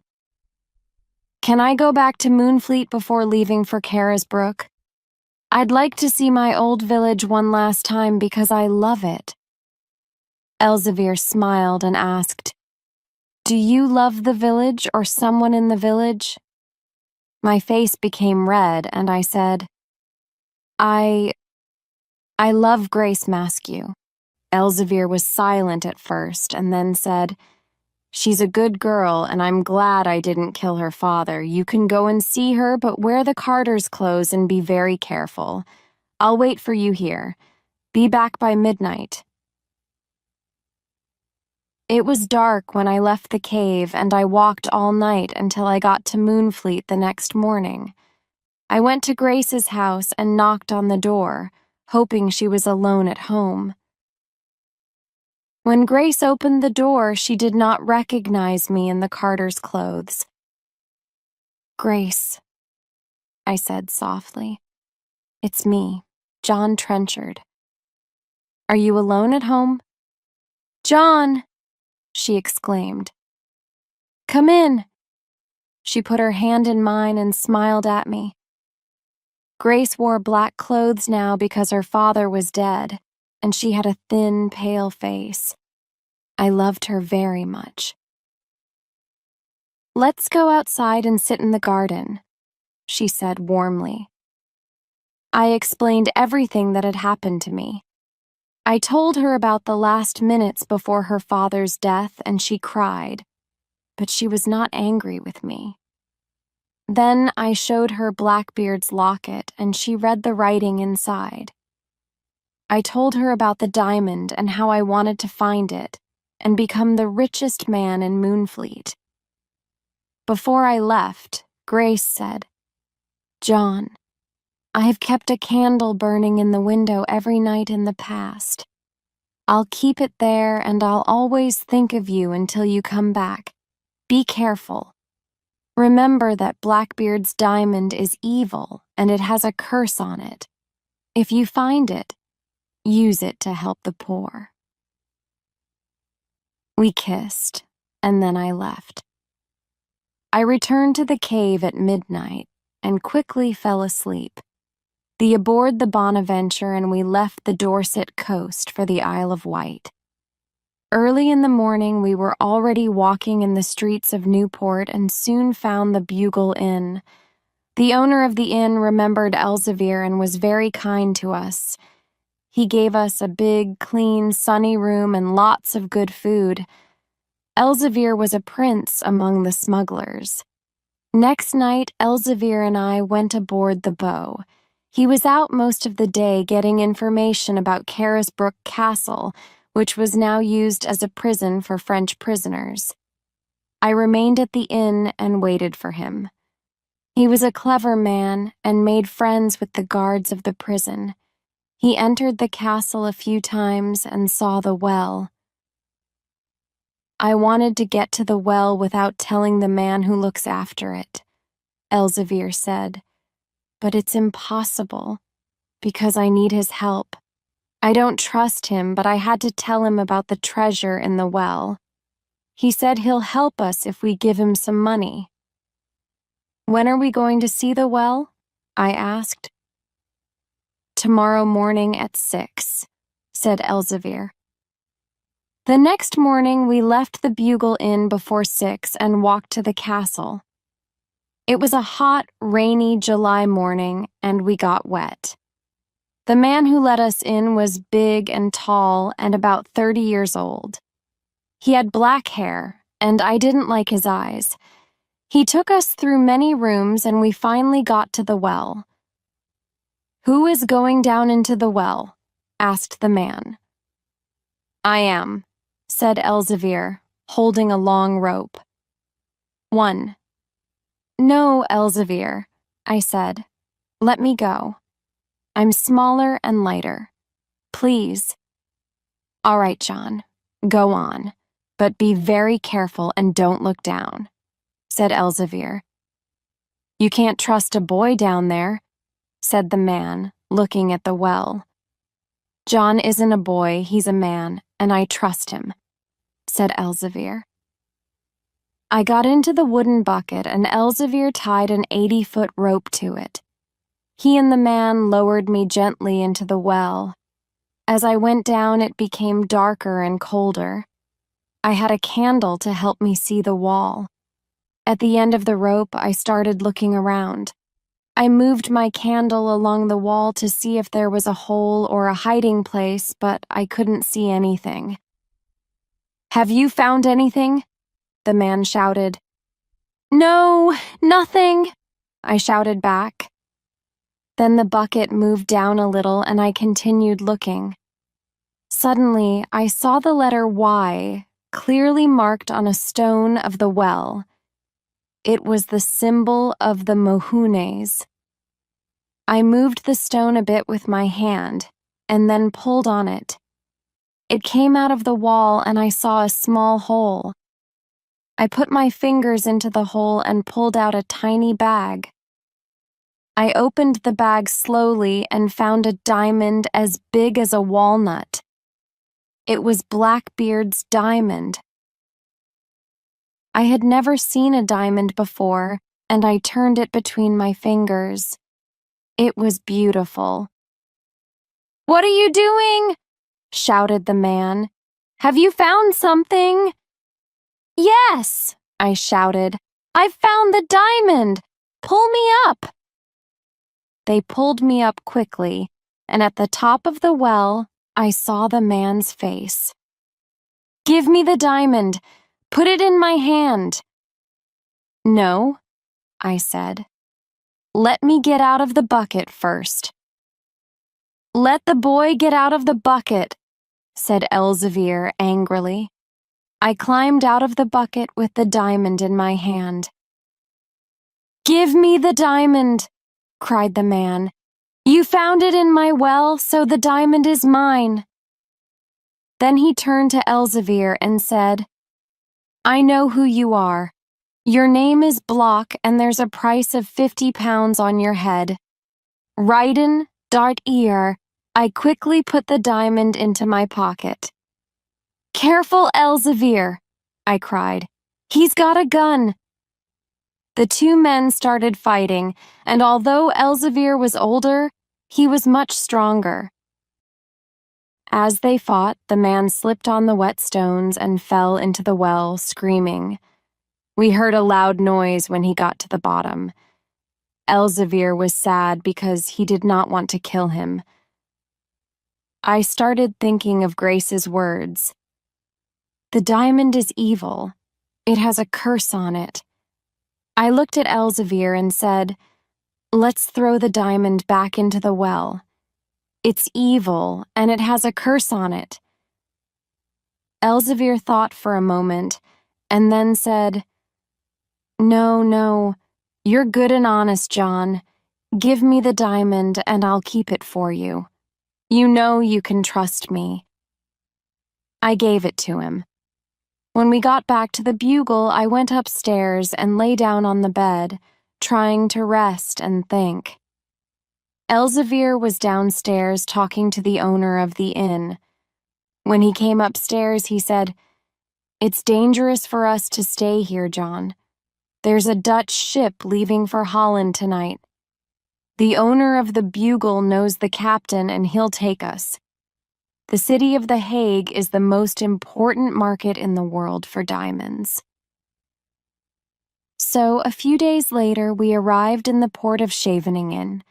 Speaker 1: Can I go back to Moonfleet before leaving for Carisbrooke? I'd like to see my old village one last time because I love it. Elzevir smiled and asked, Do you love the village or someone in the village? My face became red and I said, I love Grace Maskew. Elzevir was silent at first and then said, She's a good girl and I'm glad I didn't kill her father. You can go and see her, but wear the carter's clothes and be very careful. I'll wait for you here. Be back by midnight. It was dark when I left the cave and I walked all night until I got to Moonfleet the next morning. I went to Grace's house and knocked on the door, hoping she was alone at home. When Grace opened the door, she did not recognize me in the carter's clothes. Grace, I said softly. It's me, John Trenchard. Are you alone at home? John, she exclaimed. Come in. She put her hand in mine and smiled at me. Grace wore black clothes now because her father was dead, and she had a thin, pale face. I loved her very much. Let's go outside and sit in the garden, she said warmly. I explained everything that had happened to me. I told her about the last minutes before her father's death, and she cried, but she was not angry with me. Then I showed her Blackbeard's locket, and she read the writing inside. I told her about the diamond and how I wanted to find it and become the richest man in Moonfleet. Before I left, Grace said, "John, I have kept a candle burning in the window every night in the past. I'll keep it there and I'll always think of you until you come back. Be careful. Remember that Blackbeard's diamond is evil and it has a curse on it. If you find it, use it to help the poor." We kissed, and then I left. I returned to the cave at midnight and quickly fell asleep. Aboard the Bonaventure, and we left the Dorset coast for the Isle of Wight. Early in the morning, we were already walking in the streets of Newport and soon found the Bugle Inn. The owner of the inn remembered Elzevir and was very kind to us. He gave us a big, clean, sunny room and lots of good food. Elzevir was a prince among the smugglers. Next night, Elzevir and I went aboard the Bow. He was out most of the day getting information about Carisbrooke Castle, which was now used as a prison for French prisoners. I remained at the inn and waited for him. He was a clever man and made friends with the guards of the prison. He entered the castle a few times and saw the well. "I wanted to get to the well without telling the man who looks after it," Elzevir said. "But it's impossible, because I need his help. I don't trust him, but I had to tell him about the treasure in the well. He said he'll help us if we give him some money." "When are we going to see the well?" I asked. "Tomorrow morning at 6, said Elzevir. The next morning, we left the Bugle Inn before 6 and walked to the castle. It was a hot, rainy July morning, and we got wet. The man who let us in was big and tall and about 30 years old. He had black hair, and I didn't like his eyes. He took us through many rooms, and we finally got to the well. "Who is going down into the well?" asked the man. "I am," said Elzevir, holding a long rope. "1. "No, Elzevir," I said. "Let me go. I'm smaller and lighter. Please." "All right, John, go on, but be very careful and don't look down," said Elzevir. "You can't trust a boy down there," said the man, looking at the well. "John isn't a boy, he's a man, and I trust him," said Elzevir. I got into the wooden bucket, and Elzevir tied an 80-foot rope to it. He and the man lowered me gently into the well. As I went down, it became darker and colder. I had a candle to help me see the wall. At the end of the rope, I started looking around. I moved my candle along the wall to see if there was a hole or a hiding place, but I couldn't see anything. "Have you found anything?" the man shouted. "No, nothing," I shouted back. Then the bucket moved down a little and I continued looking. Suddenly, I saw the letter Y clearly marked on a stone of the well. It was the symbol of the Mohunes. I moved the stone a bit with my hand and then pulled on it. It came out of the wall and I saw a small hole. I put my fingers into the hole and pulled out a tiny bag. I opened the bag slowly and found a diamond as big as a walnut. It was Blackbeard's diamond. I had never seen a diamond before, and I turned it between my fingers. It was beautiful. "What are you doing?" shouted the man. "Have you found something?" "Yes," I shouted. "I've found the diamond. Pull me up! They pulled me up quickly, and at the top of the well, I saw the man's face. Give me the diamond! Put it in my hand! No, I said. Let me get out of the bucket first. Let the boy get out of the bucket, said Elzevir angrily. I climbed out of the bucket with the diamond in my hand. Give me the diamond, cried the man. You found it in my well, so the diamond is mine. Then he turned to Elzevir and said, I know who you are. Your name is Block, and there's a price of 50 pounds on your head. Ryden, Dart Ear, I quickly put the diamond into my pocket. Careful, Elzevir, I cried. He's got a gun. The two men started fighting, and although Elzevir was older, he was much stronger. As they fought, the man slipped on the wet stones and fell into the well, screaming. We heard a loud noise when he got to the bottom. Elzevir was sad because he did not want to kill him. I started thinking of Grace's words. The diamond is evil. It has a curse on it. I looked at Elzevir and said, Let's throw the diamond back into the well. It's evil, and it has a curse on it. Elzevir thought for a moment, and then said, No, you're good and honest, John. Give me the diamond, and I'll keep it for you. You know you can trust me. I gave it to him. When we got back to the Bugle, I went upstairs and lay down on the bed, trying to rest and think. Elzevir was downstairs talking to the owner of the inn. When he came upstairs, he said, It's dangerous for us to stay here, John. There's a Dutch ship leaving for Holland tonight. The owner of the Bugle knows the captain and he'll take us. The city of The Hague is the most important market in the world for diamonds. So, a few days later, we arrived in the port of Scheveningen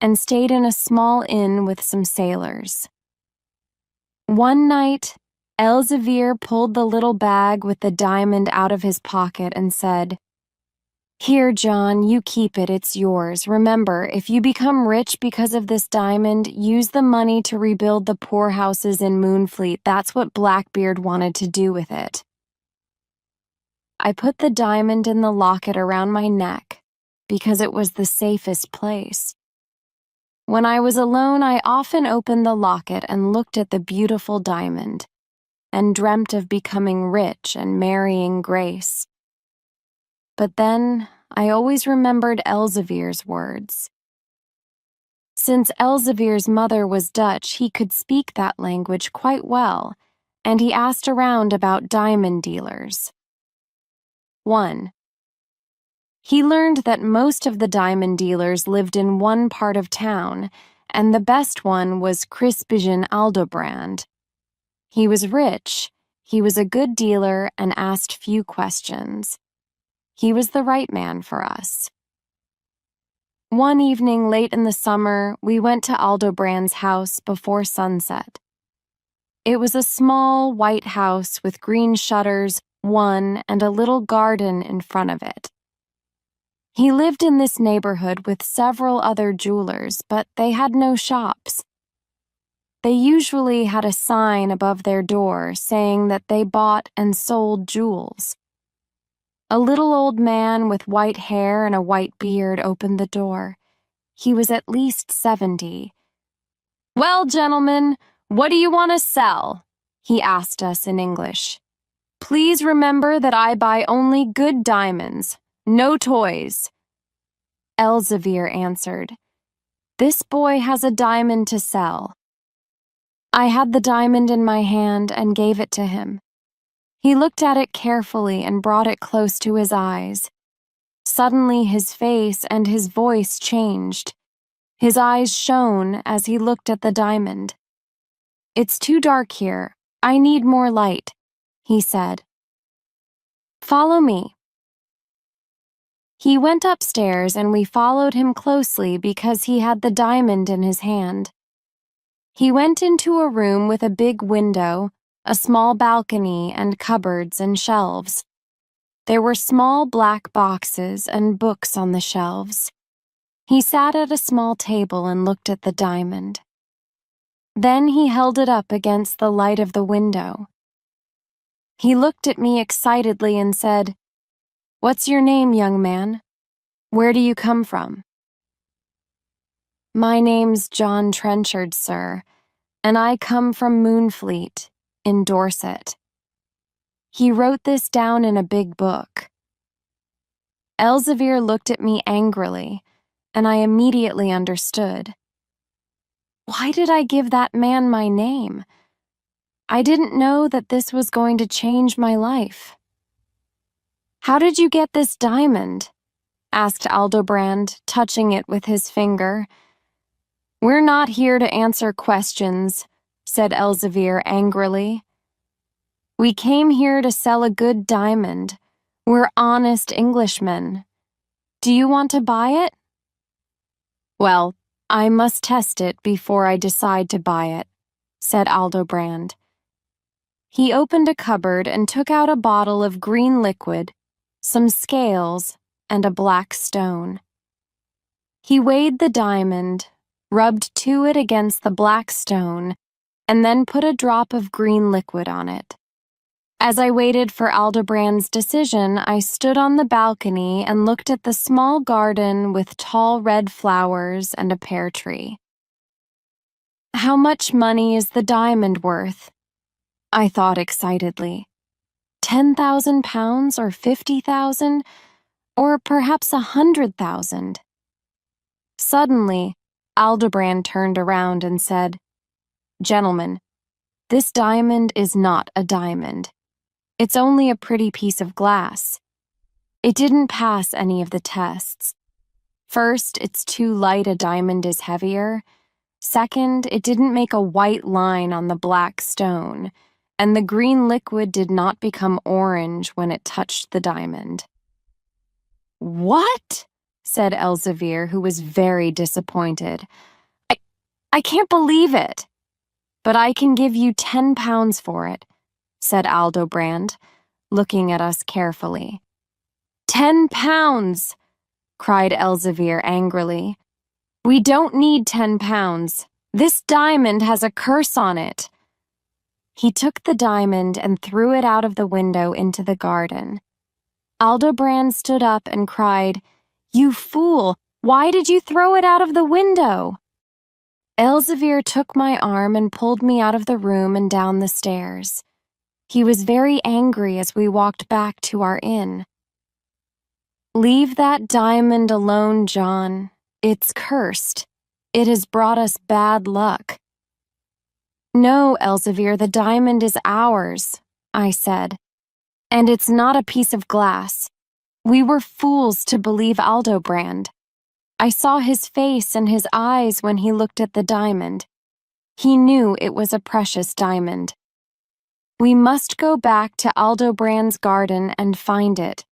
Speaker 1: and stayed in a small inn with some sailors. One night, Elzevir pulled the little bag with the diamond out of his pocket and said, Here, John, you keep it, it's yours. Remember, if you become rich because of this diamond, use the money to rebuild the poorhouses in Moonfleet. That's what Blackbeard wanted to do with it. I put the diamond in the locket around my neck because it was the safest place. When I was alone, I often opened the locket and looked at the beautiful diamond and dreamt of becoming rich and marrying Grace. But then, I always remembered Elzevir's words. Since Elzevir's mother was Dutch, he could speak that language quite well, and he asked around about diamond dealers. 1. He learned that most of the diamond dealers lived in one part of town, and the best one was Crispijn Aldobrand. He was rich, he was a good dealer, and asked few questions. He was the right man for us. One evening late in the summer, we went to Aldobrand's house before sunset. It was a small, white house with green shutters, and a little garden in front of it. He lived in this neighborhood with several other jewelers, but they had no shops. They usually had a sign above their door saying that they bought and sold jewels. A little old man with white hair and a white beard opened the door. He was at least 70. Well, gentlemen, what do you want to sell? He asked us in English. Please remember that I buy only good diamonds, no toys. Elzevir answered, This boy has a diamond to sell. I had the diamond in my hand and gave it to him. He looked at it carefully and brought it close to his eyes. Suddenly his face and his voice changed. His eyes shone as he looked at the diamond. It's too dark here. I need more light, he said. Follow me. He went upstairs and we followed him closely because he had the diamond in his hand. He went into a room with a big window, a small balcony, and cupboards and shelves. There were small black boxes and books on the shelves. He sat at a small table and looked at the diamond. Then he held it up against the light of the window. He looked at me excitedly and said, "What's your name, young man? Where do you come from?" "My name's John Trenchard, sir, and I come from Moonfleet, in Dorset." He wrote this down in a big book. Elzevir looked at me angrily, and I immediately understood. Why did I give that man my name? I didn't know that this was going to change my life. "How did you get this diamond?" asked Aldobrand, touching it with his finger. "We're not here to answer questions," said Elzevir angrily. "We came here to sell a good diamond. We're honest Englishmen. Do you want to buy it?" "Well, I must test it before I decide to buy it," said Aldobrand. He opened a cupboard and took out a bottle of green liquid, some scales, and a black stone. He weighed the diamond, rubbed to it against the black stone, and then put a drop of green liquid on it. As I waited for Aldobrand's decision, I stood on the balcony and looked at the small garden with tall red flowers and a pear tree. "How much money is the diamond worth?" I thought excitedly. 10,000 pounds or 50,000, or perhaps 100,000. Suddenly, Aldobrand turned around and said, "Gentlemen, this diamond is not a diamond. It's only a pretty piece of glass. It didn't pass any of the tests. First, it's too light, a diamond is heavier. Second, it didn't make a white line on the black stone, and the green liquid did not become orange when it touched the diamond." "What?" said Elzevir, who was very disappointed. I can't believe it." "But I can give you 10 pounds for it," said Aldobrand, looking at us carefully. 10 pounds! cried Elzevir angrily. "We don't need 10 pounds. This diamond has a curse on it." He took the diamond and threw it out of the window into the garden. Aldobrand stood up and cried, "You fool! Why did you throw it out of the window?" Elzevir took my arm and pulled me out of the room and down the stairs. He was very angry as we walked back to our inn. "Leave that diamond alone, John. It's cursed. It has brought us bad luck." "No, Elzevir, the diamond is ours," I said. "And it's not a piece of glass. We were fools to believe Aldobrand. I saw his face and his eyes when he looked at the diamond. He knew it was a precious diamond. We must go back to Aldobrand's garden and find it.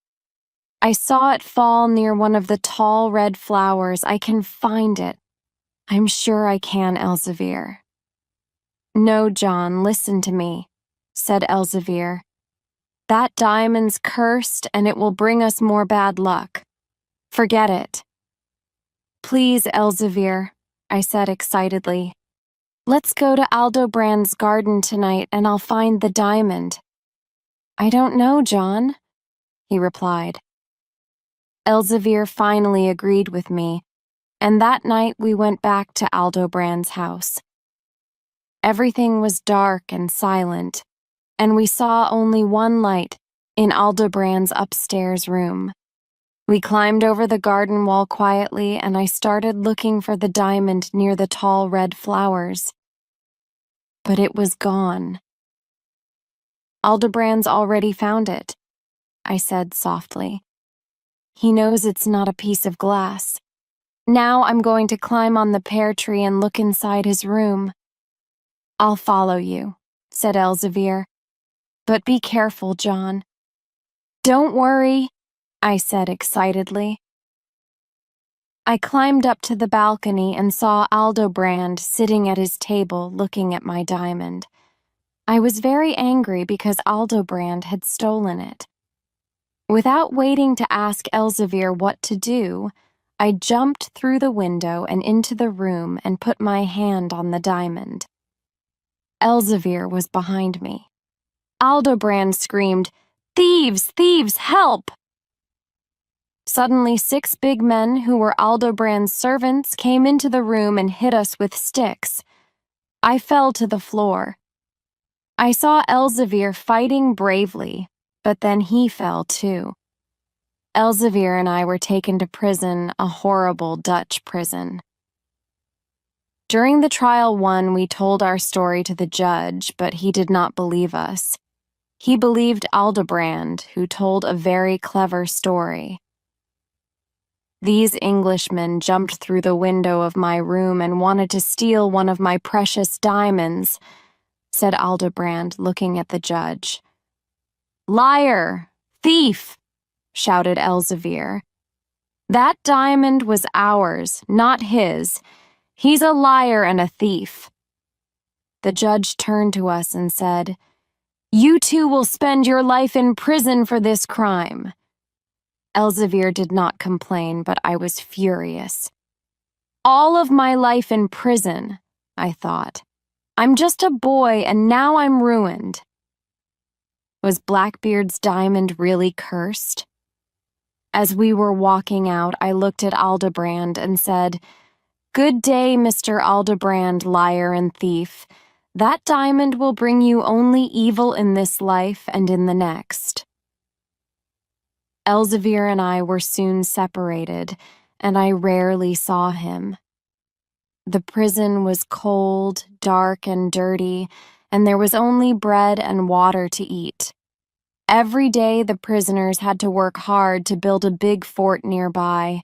Speaker 1: I saw it fall near one of the tall red flowers. I can find it. I'm sure I can, Elzevir." "No, John, listen to me," said Elzevir. "That diamond's cursed and it will bring us more bad luck. Forget it." "Please, Elzevir," I said excitedly. "Let's go to Aldobrand's garden tonight and I'll find the diamond." "I don't know, John," he replied. Elzevir finally agreed with me, and that night we went back to Aldobrand's house. Everything was dark and silent, and we saw only one light in Aldobrand's upstairs room. We climbed over the garden wall quietly, and I started looking for the diamond near the tall red flowers. But it was gone. "Aldobrand's already found it," I said softly. "He knows it's not a piece of glass. Now I'm going to climb on the pear tree and look inside his room." "I'll follow you," said Elzevir. "But be careful, John." "Don't worry," I said excitedly. I climbed up to the balcony and saw Aldobrand sitting at his table looking at my diamond. I was very angry because Aldobrand had stolen it. Without waiting to ask Elzevir what to do, I jumped through the window and into the room and put my hand on the diamond. Elzevir was behind me. Aldobrand screamed, "Thieves! Thieves! Help!" Suddenly, 6 big men who were Aldobrand's servants came into the room and hit us with sticks. I fell to the floor. I saw Elzevir fighting bravely, but then he fell too. Elzevir and I were taken to prison, a horrible Dutch prison. During the trial 1, we told our story to the judge, but he did not believe us. He believed Aldobrand, who told a very clever story. These Englishmen jumped through the window of my room and wanted to steal one of my precious diamonds, said Aldobrand, looking at the judge. "Liar! Thief!" shouted Elzevir. "That diamond was ours, not his. He's a liar and a thief." The judge turned to us and said, "You two will spend your life in prison for this crime." Elzevir did not complain, but I was furious. All of my life in prison, I thought. I'm just a boy and now I'm ruined. Was Blackbeard's diamond really cursed? As we were walking out, I looked at Aldobrand and said, "Good day, Mr. Aldobrand, liar and thief. That diamond will bring you only evil in this life and in the next." Elzevir and I were soon separated, and I rarely saw him. The prison was cold, dark, and dirty, and there was only bread and water to eat. Every day the prisoners had to work hard to build a big fort nearby,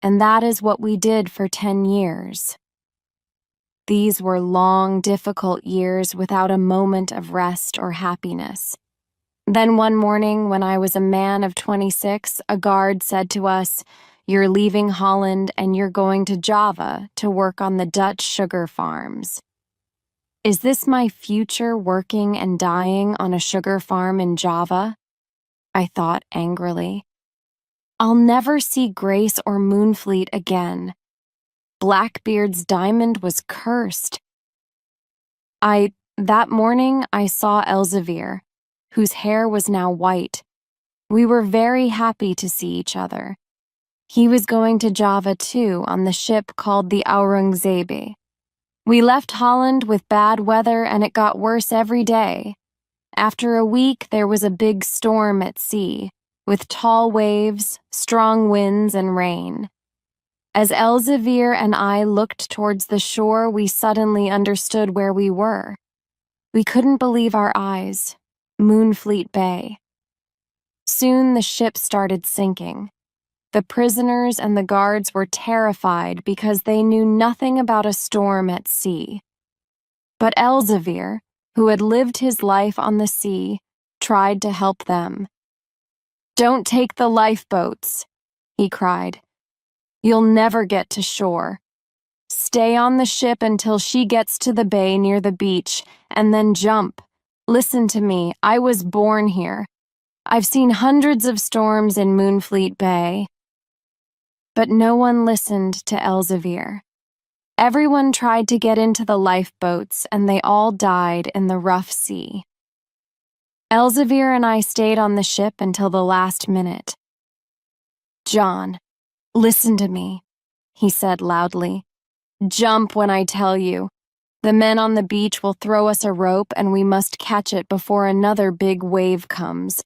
Speaker 1: and that is what we did for 10 years. These were long, difficult years without a moment of rest or happiness. Then one morning, when I was a man of 26, a guard said to us, "You're leaving Holland and you're going to Java to work on the Dutch sugar farms." Is this my future, working and dying on a sugar farm in Java? I thought angrily. I'll never see Grace or Moonfleet again. Blackbeard's diamond was cursed. That morning I saw Elzevir, whose hair was now white. We were very happy to see each other. He was going to Java too, on the ship called the Aurangzebe. We left Holland with bad weather and it got worse every day. After a week, there was a big storm at sea, with tall waves, strong winds, and rain. As Elzevir and I looked towards the shore, we suddenly understood where we were. We couldn't believe our eyes. Moonfleet Bay. Soon the ship started sinking. The prisoners and the guards were terrified because they knew nothing about a storm at sea. But Elzevir, who had lived his life on the sea, tried to help them. "Don't take the lifeboats," he cried. "You'll never get to shore. Stay on the ship until she gets to the bay near the beach, and then jump. Listen to me, I was born here. I've seen hundreds of storms in Moonfleet Bay." But no one listened to Elzevir. Everyone tried to get into the lifeboats, and they all died in the rough sea. Elzevir and I stayed on the ship until the last minute. "John, listen to me," he said loudly. "Jump when I tell you. The men on the beach will throw us a rope and we must catch it before another big wave comes.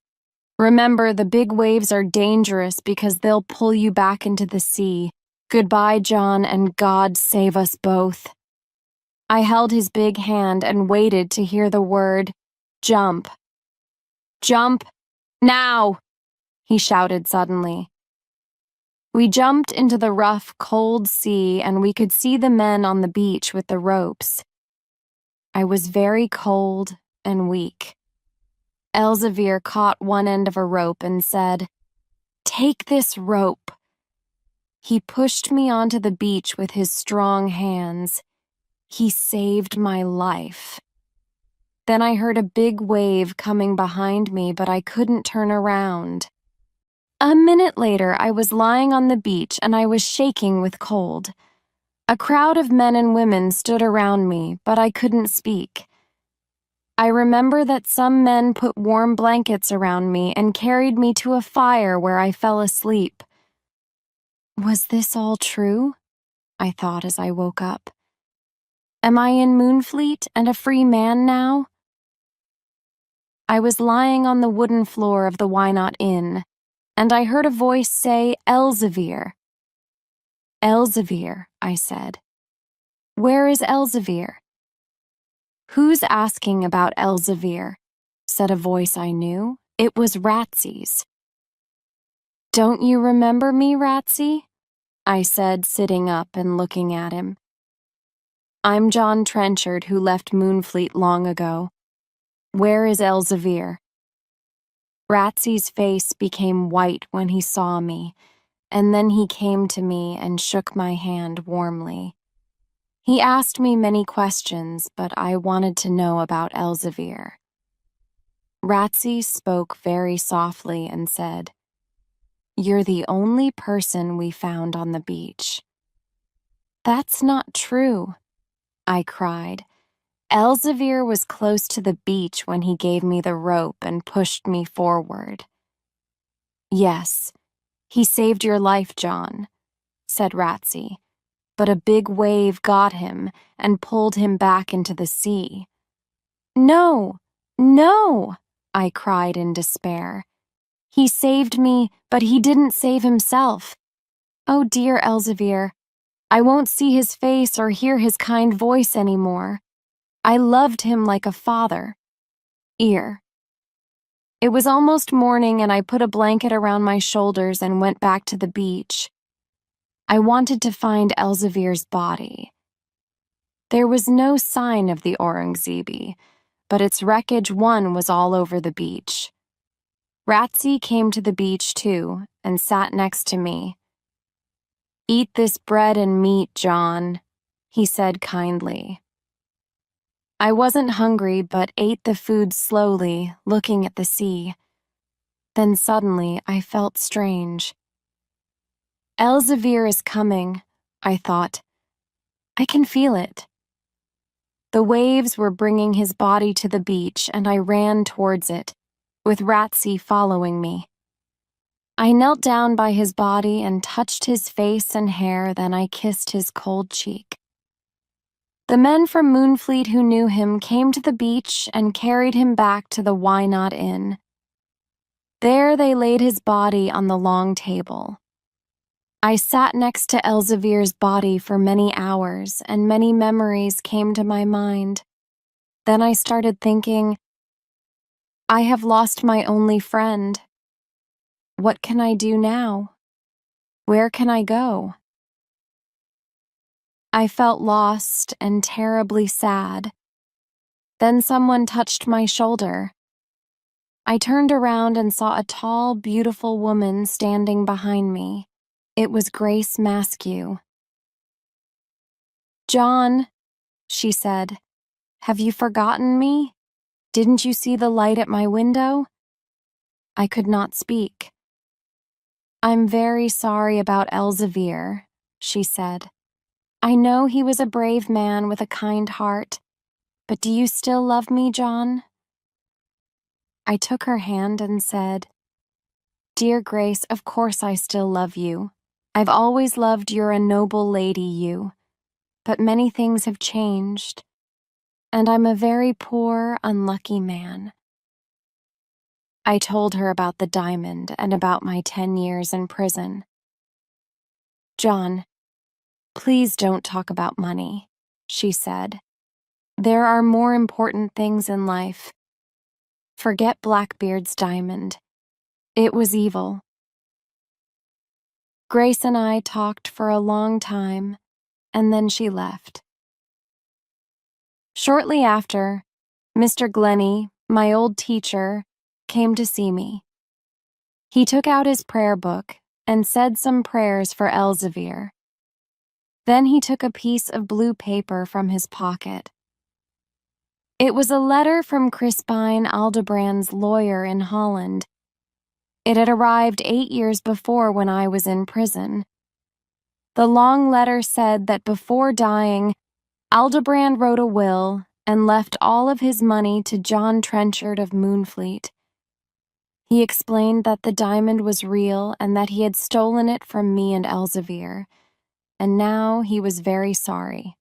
Speaker 1: Remember, the big waves are dangerous because they'll pull you back into the sea. Goodbye, John, and God save us both." I held his big hand and waited to hear the word, "Jump." "Jump! Now!" he shouted suddenly. We jumped into the rough, cold sea, and we could see the men on the beach with the ropes. I was very cold and weak. Elzevir caught one end of a rope and said, Take this rope." He pushed me onto the beach with his strong hands. He saved my life. Then I heard a big wave coming behind me, but I couldn't turn around. A minute later, I was lying on the beach and I was shaking with cold. A crowd of men and women stood around me, but I couldn't speak. I remember that some men put warm blankets around me and carried me to a fire where I fell asleep. Was this all true? I thought as I woke up. Am I in Moonfleet and a free man now? I was lying on the wooden floor of the Why Not Inn, and I heard a voice say, "Elzevir." "Elzevir," I said. "Where is Elzevir?" "Who's asking about Elzevir?" said a voice I knew. It was Ratsy's. "Don't you remember me, Ratsy?" I said, sitting up and looking at him. "I'm John Trenchard, who left Moonfleet long ago. Where is Elzevir?" Ratsy's face became white when he saw me, and then he came to me and shook my hand warmly. He asked me many questions, but I wanted to know about Elzevir. Ratsy spoke very softly and said, "You're the only person we found on the beach." "That's not true," I cried. "Elzevir was close to the beach when he gave me the rope and pushed me forward." "Yes, he saved your life, John," said Ratsy, "but a big wave got him and pulled him back into the sea." "No, no," I cried in despair. "He saved me, but he didn't save himself. Oh dear Elzevir, I won't see his face or hear his kind voice anymore. I loved him like a father." Ear. It was almost morning and I put a blanket around my shoulders and went back to the beach. I wanted to find Elzevir's body. There was no sign of the Aurengzebe, but its wreckage was all over the beach. Ratsy came to the beach too and sat next to me. "Eat this bread and meat, John," he said kindly. I wasn't hungry but ate the food slowly, looking at the sea. Then suddenly I felt strange. Elzevir is coming, I thought. I can feel it. The waves were bringing his body to the beach and I ran towards it, with Ratsy following me. I knelt down by his body and touched his face and hair, then I kissed his cold cheek. The men from Moonfleet who knew him came to the beach and carried him back to the Why Not Inn. There they laid his body on the long table. I sat next to Elzevir's body for many hours, and many memories came to my mind. Then I started thinking, I have lost my only friend. What can I do now? Where can I go? I felt lost and terribly sad. Then someone touched my shoulder. I turned around and saw a tall, beautiful woman standing behind me. It was Grace Maskew. "John," she said, "have you forgotten me? Didn't you see the light at my window?" I could not speak. "I'm very sorry about Elzevir," she said. "I know he was a brave man with a kind heart, but do you still love me, John?" I took her hand and said, "Dear Grace, of course I still love you. I've always loved you're a noble lady, you. But many things have changed, and I'm a very poor, unlucky man." I told her about the diamond and about my 10 years in prison. "John, please don't talk about money," she said. "There are more important things in life. Forget Blackbeard's diamond. It was evil." Grace and I talked for a long time, and then she left. Shortly after, Mr. Glennie, my old teacher, came to see me. He took out his prayer book and said some prayers for Elzevir. Then he took a piece of blue paper from his pocket. It was a letter from Crispijn Aldebrand's lawyer in Holland. It had arrived 8 years before when I was in prison. The long letter said that before dying, Aldebrand wrote a will and left all of his money to John Trenchard of Moonfleet. He explained that the diamond was real and that he had stolen it from me and Elzevir, and now he was very sorry.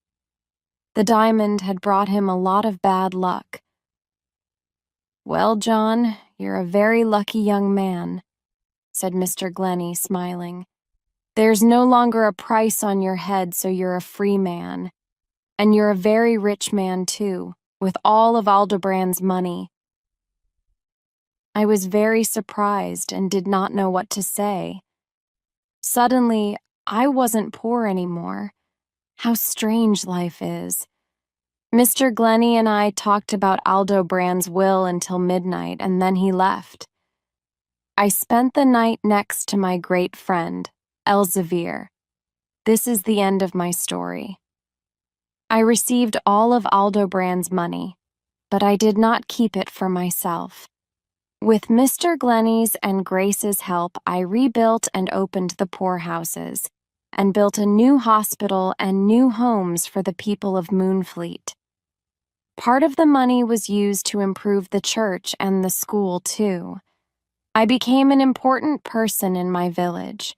Speaker 1: The diamond had brought him a lot of bad luck. "Well, John, you're a very lucky young man," said Mr. Glennie, smiling. "There's no longer a price on your head, so you're a free man. And you're a very rich man, too, with all of Aldebrand's money." I was very surprised and did not know what to say. Suddenly, I wasn't poor anymore. How strange life is. Mr. Glennie and I talked about Aldebrand's will until midnight, and then he left. I spent the night next to my great friend, Elzevir. This is the end of my story. I received all of Aldebrand's money, but I did not keep it for myself. With Mr. Glennie's and Grace's help, I rebuilt and opened the poorhouses, and built a new hospital and new homes for the people of Moonfleet. Part of the money was used to improve the church and the school, too. I became an important person in my village.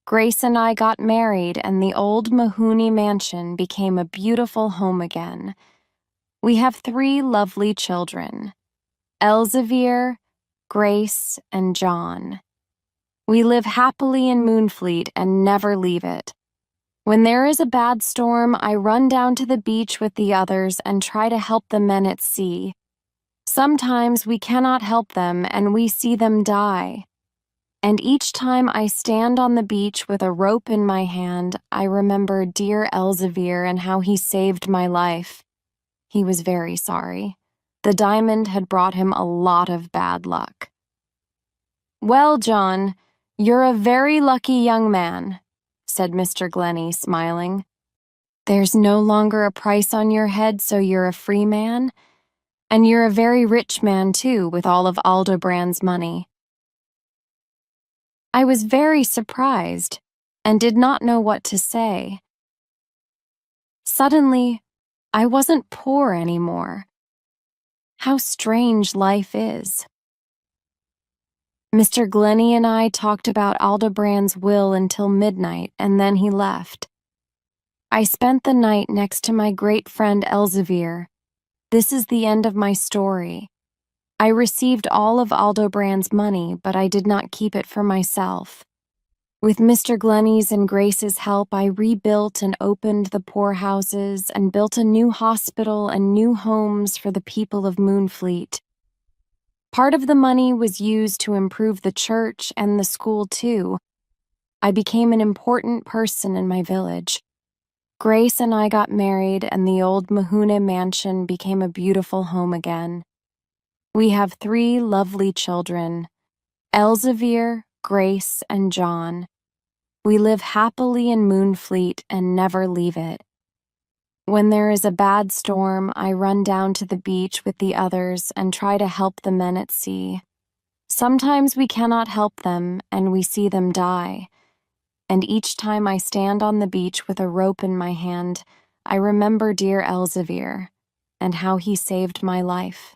Speaker 1: Grace and I got married, and the old Mohune mansion became a beautiful home again. We have 3 lovely children, Elzevir, Grace, and John. We live happily in Moonfleet and never leave it. When there is a bad storm, I run down to the beach with the others and try to help the men at sea. Sometimes we cannot help them and we see them die. And each time I stand on the beach with a rope in my hand, I remember dear Elzevir and how he saved my life. He was very sorry. The diamond had brought him a lot of bad luck. "Well, John, you're a very lucky young man," said Mr. Glennie, smiling. "There's no longer a price on your head, so you're a free man. And you're a very rich man, too, with all of Aldebrand's money." I was very surprised and did not know what to say. Suddenly, I wasn't poor anymore. How strange life is. Mr. Glennie and I talked about Aldebrand's will until midnight, and then he left. I spent the night next to my great friend Elzevir. This is the end of my story. I received all of Aldebrand's money, but I did not keep it for myself. With Mr. Glennie's and Grace's help, I rebuilt and opened the poorhouses and built a new hospital and new homes for the people of Moonfleet. Part of the money was used to improve the church and the school, too. I became an important person in my village. Grace and I got married, and the old Mohune mansion became a beautiful home again. We have 3 lovely children, Elzevir, Grace, and John. We live happily in Moonfleet and never leave it. When there is a bad storm, I run down to the beach with the others and try to help the men at sea. Sometimes we cannot help them and we see them die. And each time I stand on the beach with a rope in my hand, I remember dear Elzevir and how he saved my life.